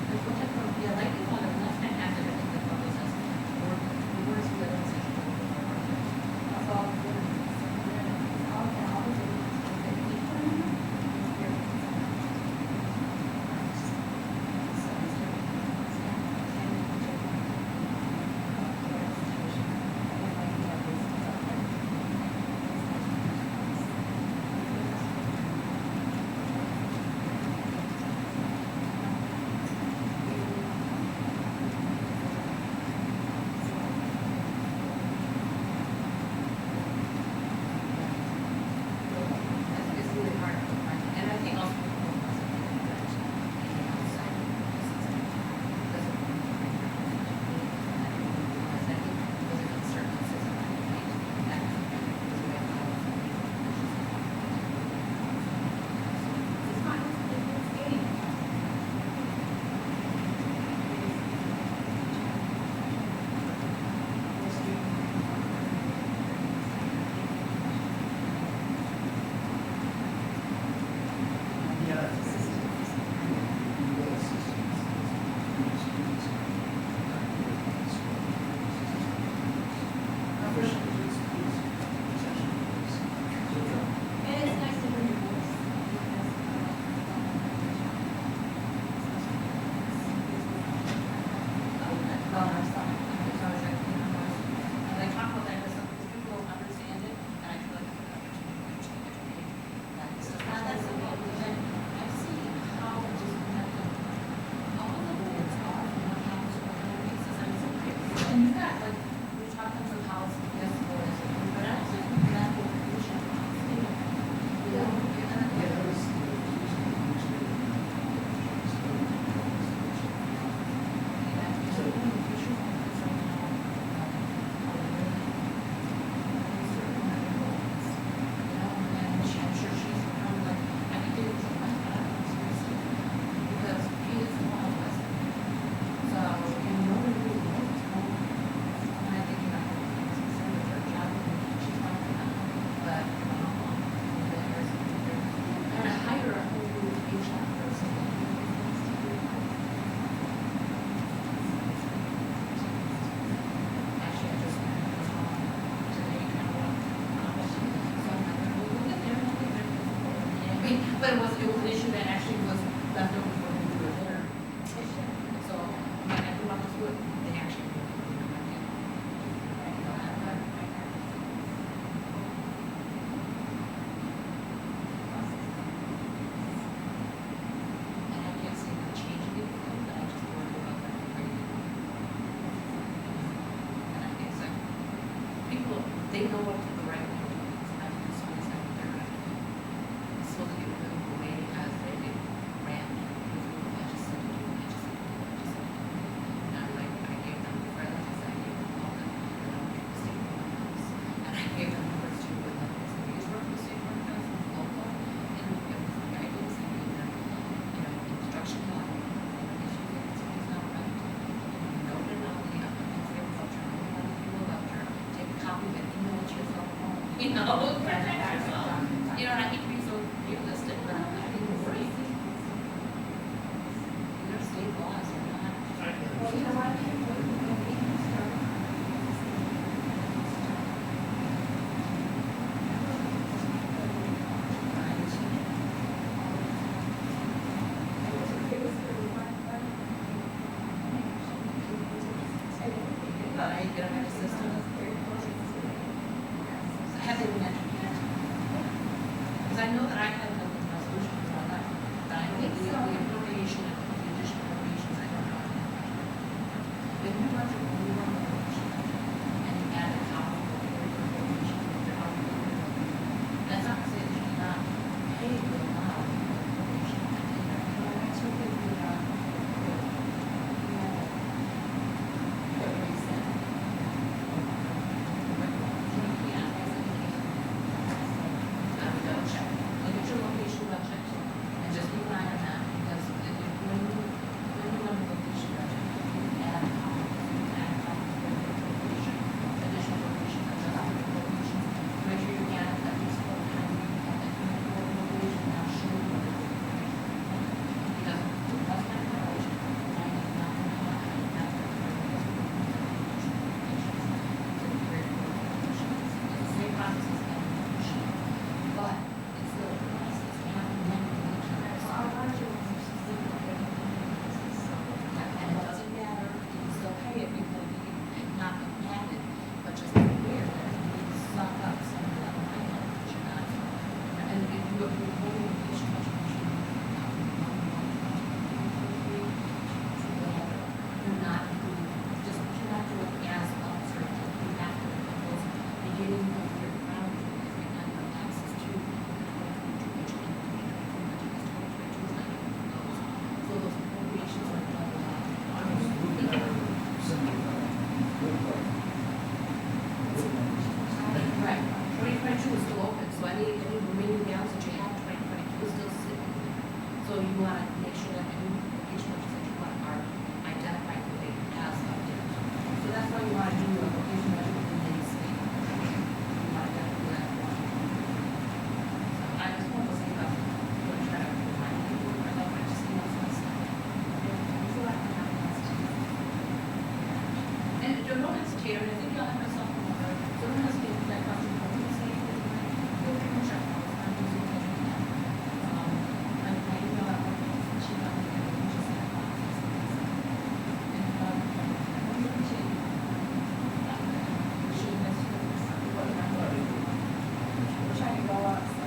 Like, what type of, like, you want to, that's fantastic, I think the problem is, the words we don't say. That's all. It's really hard to find, and I think also And it's nice to hear your voice. And I talk about that because people don't understand it, and I feel like it's an opportunity to change that stuff. Now, that's the one, and then I see how disconnected all of the boards are from what happens with other pieces, and it's okay. And you got, like, we're talking from policy, yes, boards, but I also think that will push up on state. You know, But it was an issue that actually was left over from when we were there. So, when I grew up with wood, they actually. And I can't see them changing it, but I just worry about that. And I think so. People, they know what the right way to do is. I think as soon as they're right. It's supposed to be moved away as they did ran. I just said, and I'm like, I gave them the friends, I gave them all the, state workers. And I gave them numbers too, with the police workers, state workers, local, and it was the guidance, and gave them, instruction on, issues that something's not right. Note it on the, favorite voucher, people voucher, take a copy of it, email it to yourself at home. Protect yourself. And I hate to be so realistic, but I think we're right. State laws are not. Well, you know what? I get them in the system. Have they been educated? Because I know that I had the resolution before that, but I know that the appropriation and the additional appropriations, I don't know. When you budget, when you run the appropriation, and you add a column for every appropriation, that's not to say that you're not paid the amount of appropriation. That's what they do, I would double check. Look at your location budget and just keep an eye on that, because when you run the location budget, you add a column, for appropriation, additional appropriation, adjustment appropriation. Make sure you add at least 4 times, you have that appropriation, now show you what the appropriation. Because that's my approach, I am not going to have that it's the same process as any appropriation. But it's still a process, we have to manually make sure. So our budget was specifically, and it doesn't matter, you can still pay it, because you not added, but just be aware that you need to suck up some of that line item that you're not. And if you have your whole location budget, you're not, just, you're not doing as officer, you have to, those beginning of your round, every time you have access to. So those appropriations are double up. Right, 2022 is still open, so any remaining balance that you have, 2022 is still sitting. So you want to make sure that any application that you want are identified the way as of date. So that's why you want to do your application budget within the state. You want to do that one. So I just want to say about, you want to try to remind people, I love what I just emailed my stuff. There's a lot of happiness to it. And don't hesitate, and I think you'll have myself on the road. So don't hesitate with that question. Don't say that you'll give me a check all the time. Use it as you can. And my email at work is cheap on the internet, which is that box. And I really appreciate it. Appreciate this. What am I doing? We're trying to go up, so.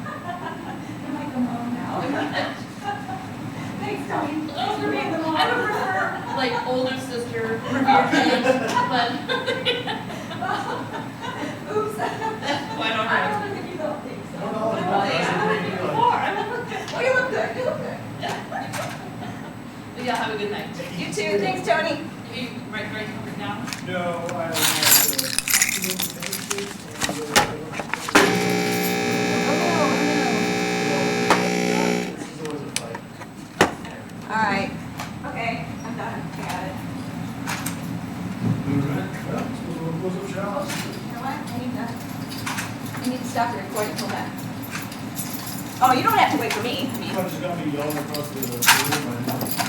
I might go home now. Thanks, Tony. Thanks for being the mom. I would prefer like older sister, revered age, but. Oops. Why don't I? I don't think you don't think so. No, I don't think before. Oh, you look good, you look good. But yeah, have a good night. You too, thanks, Tony. You right coming down? No, I don't All right, okay, I'm done, got it. You know what, I need to stop the recording, hold on. Oh, you don't have to wait for me, I mean. I'm just gonna be yelling across the room right now.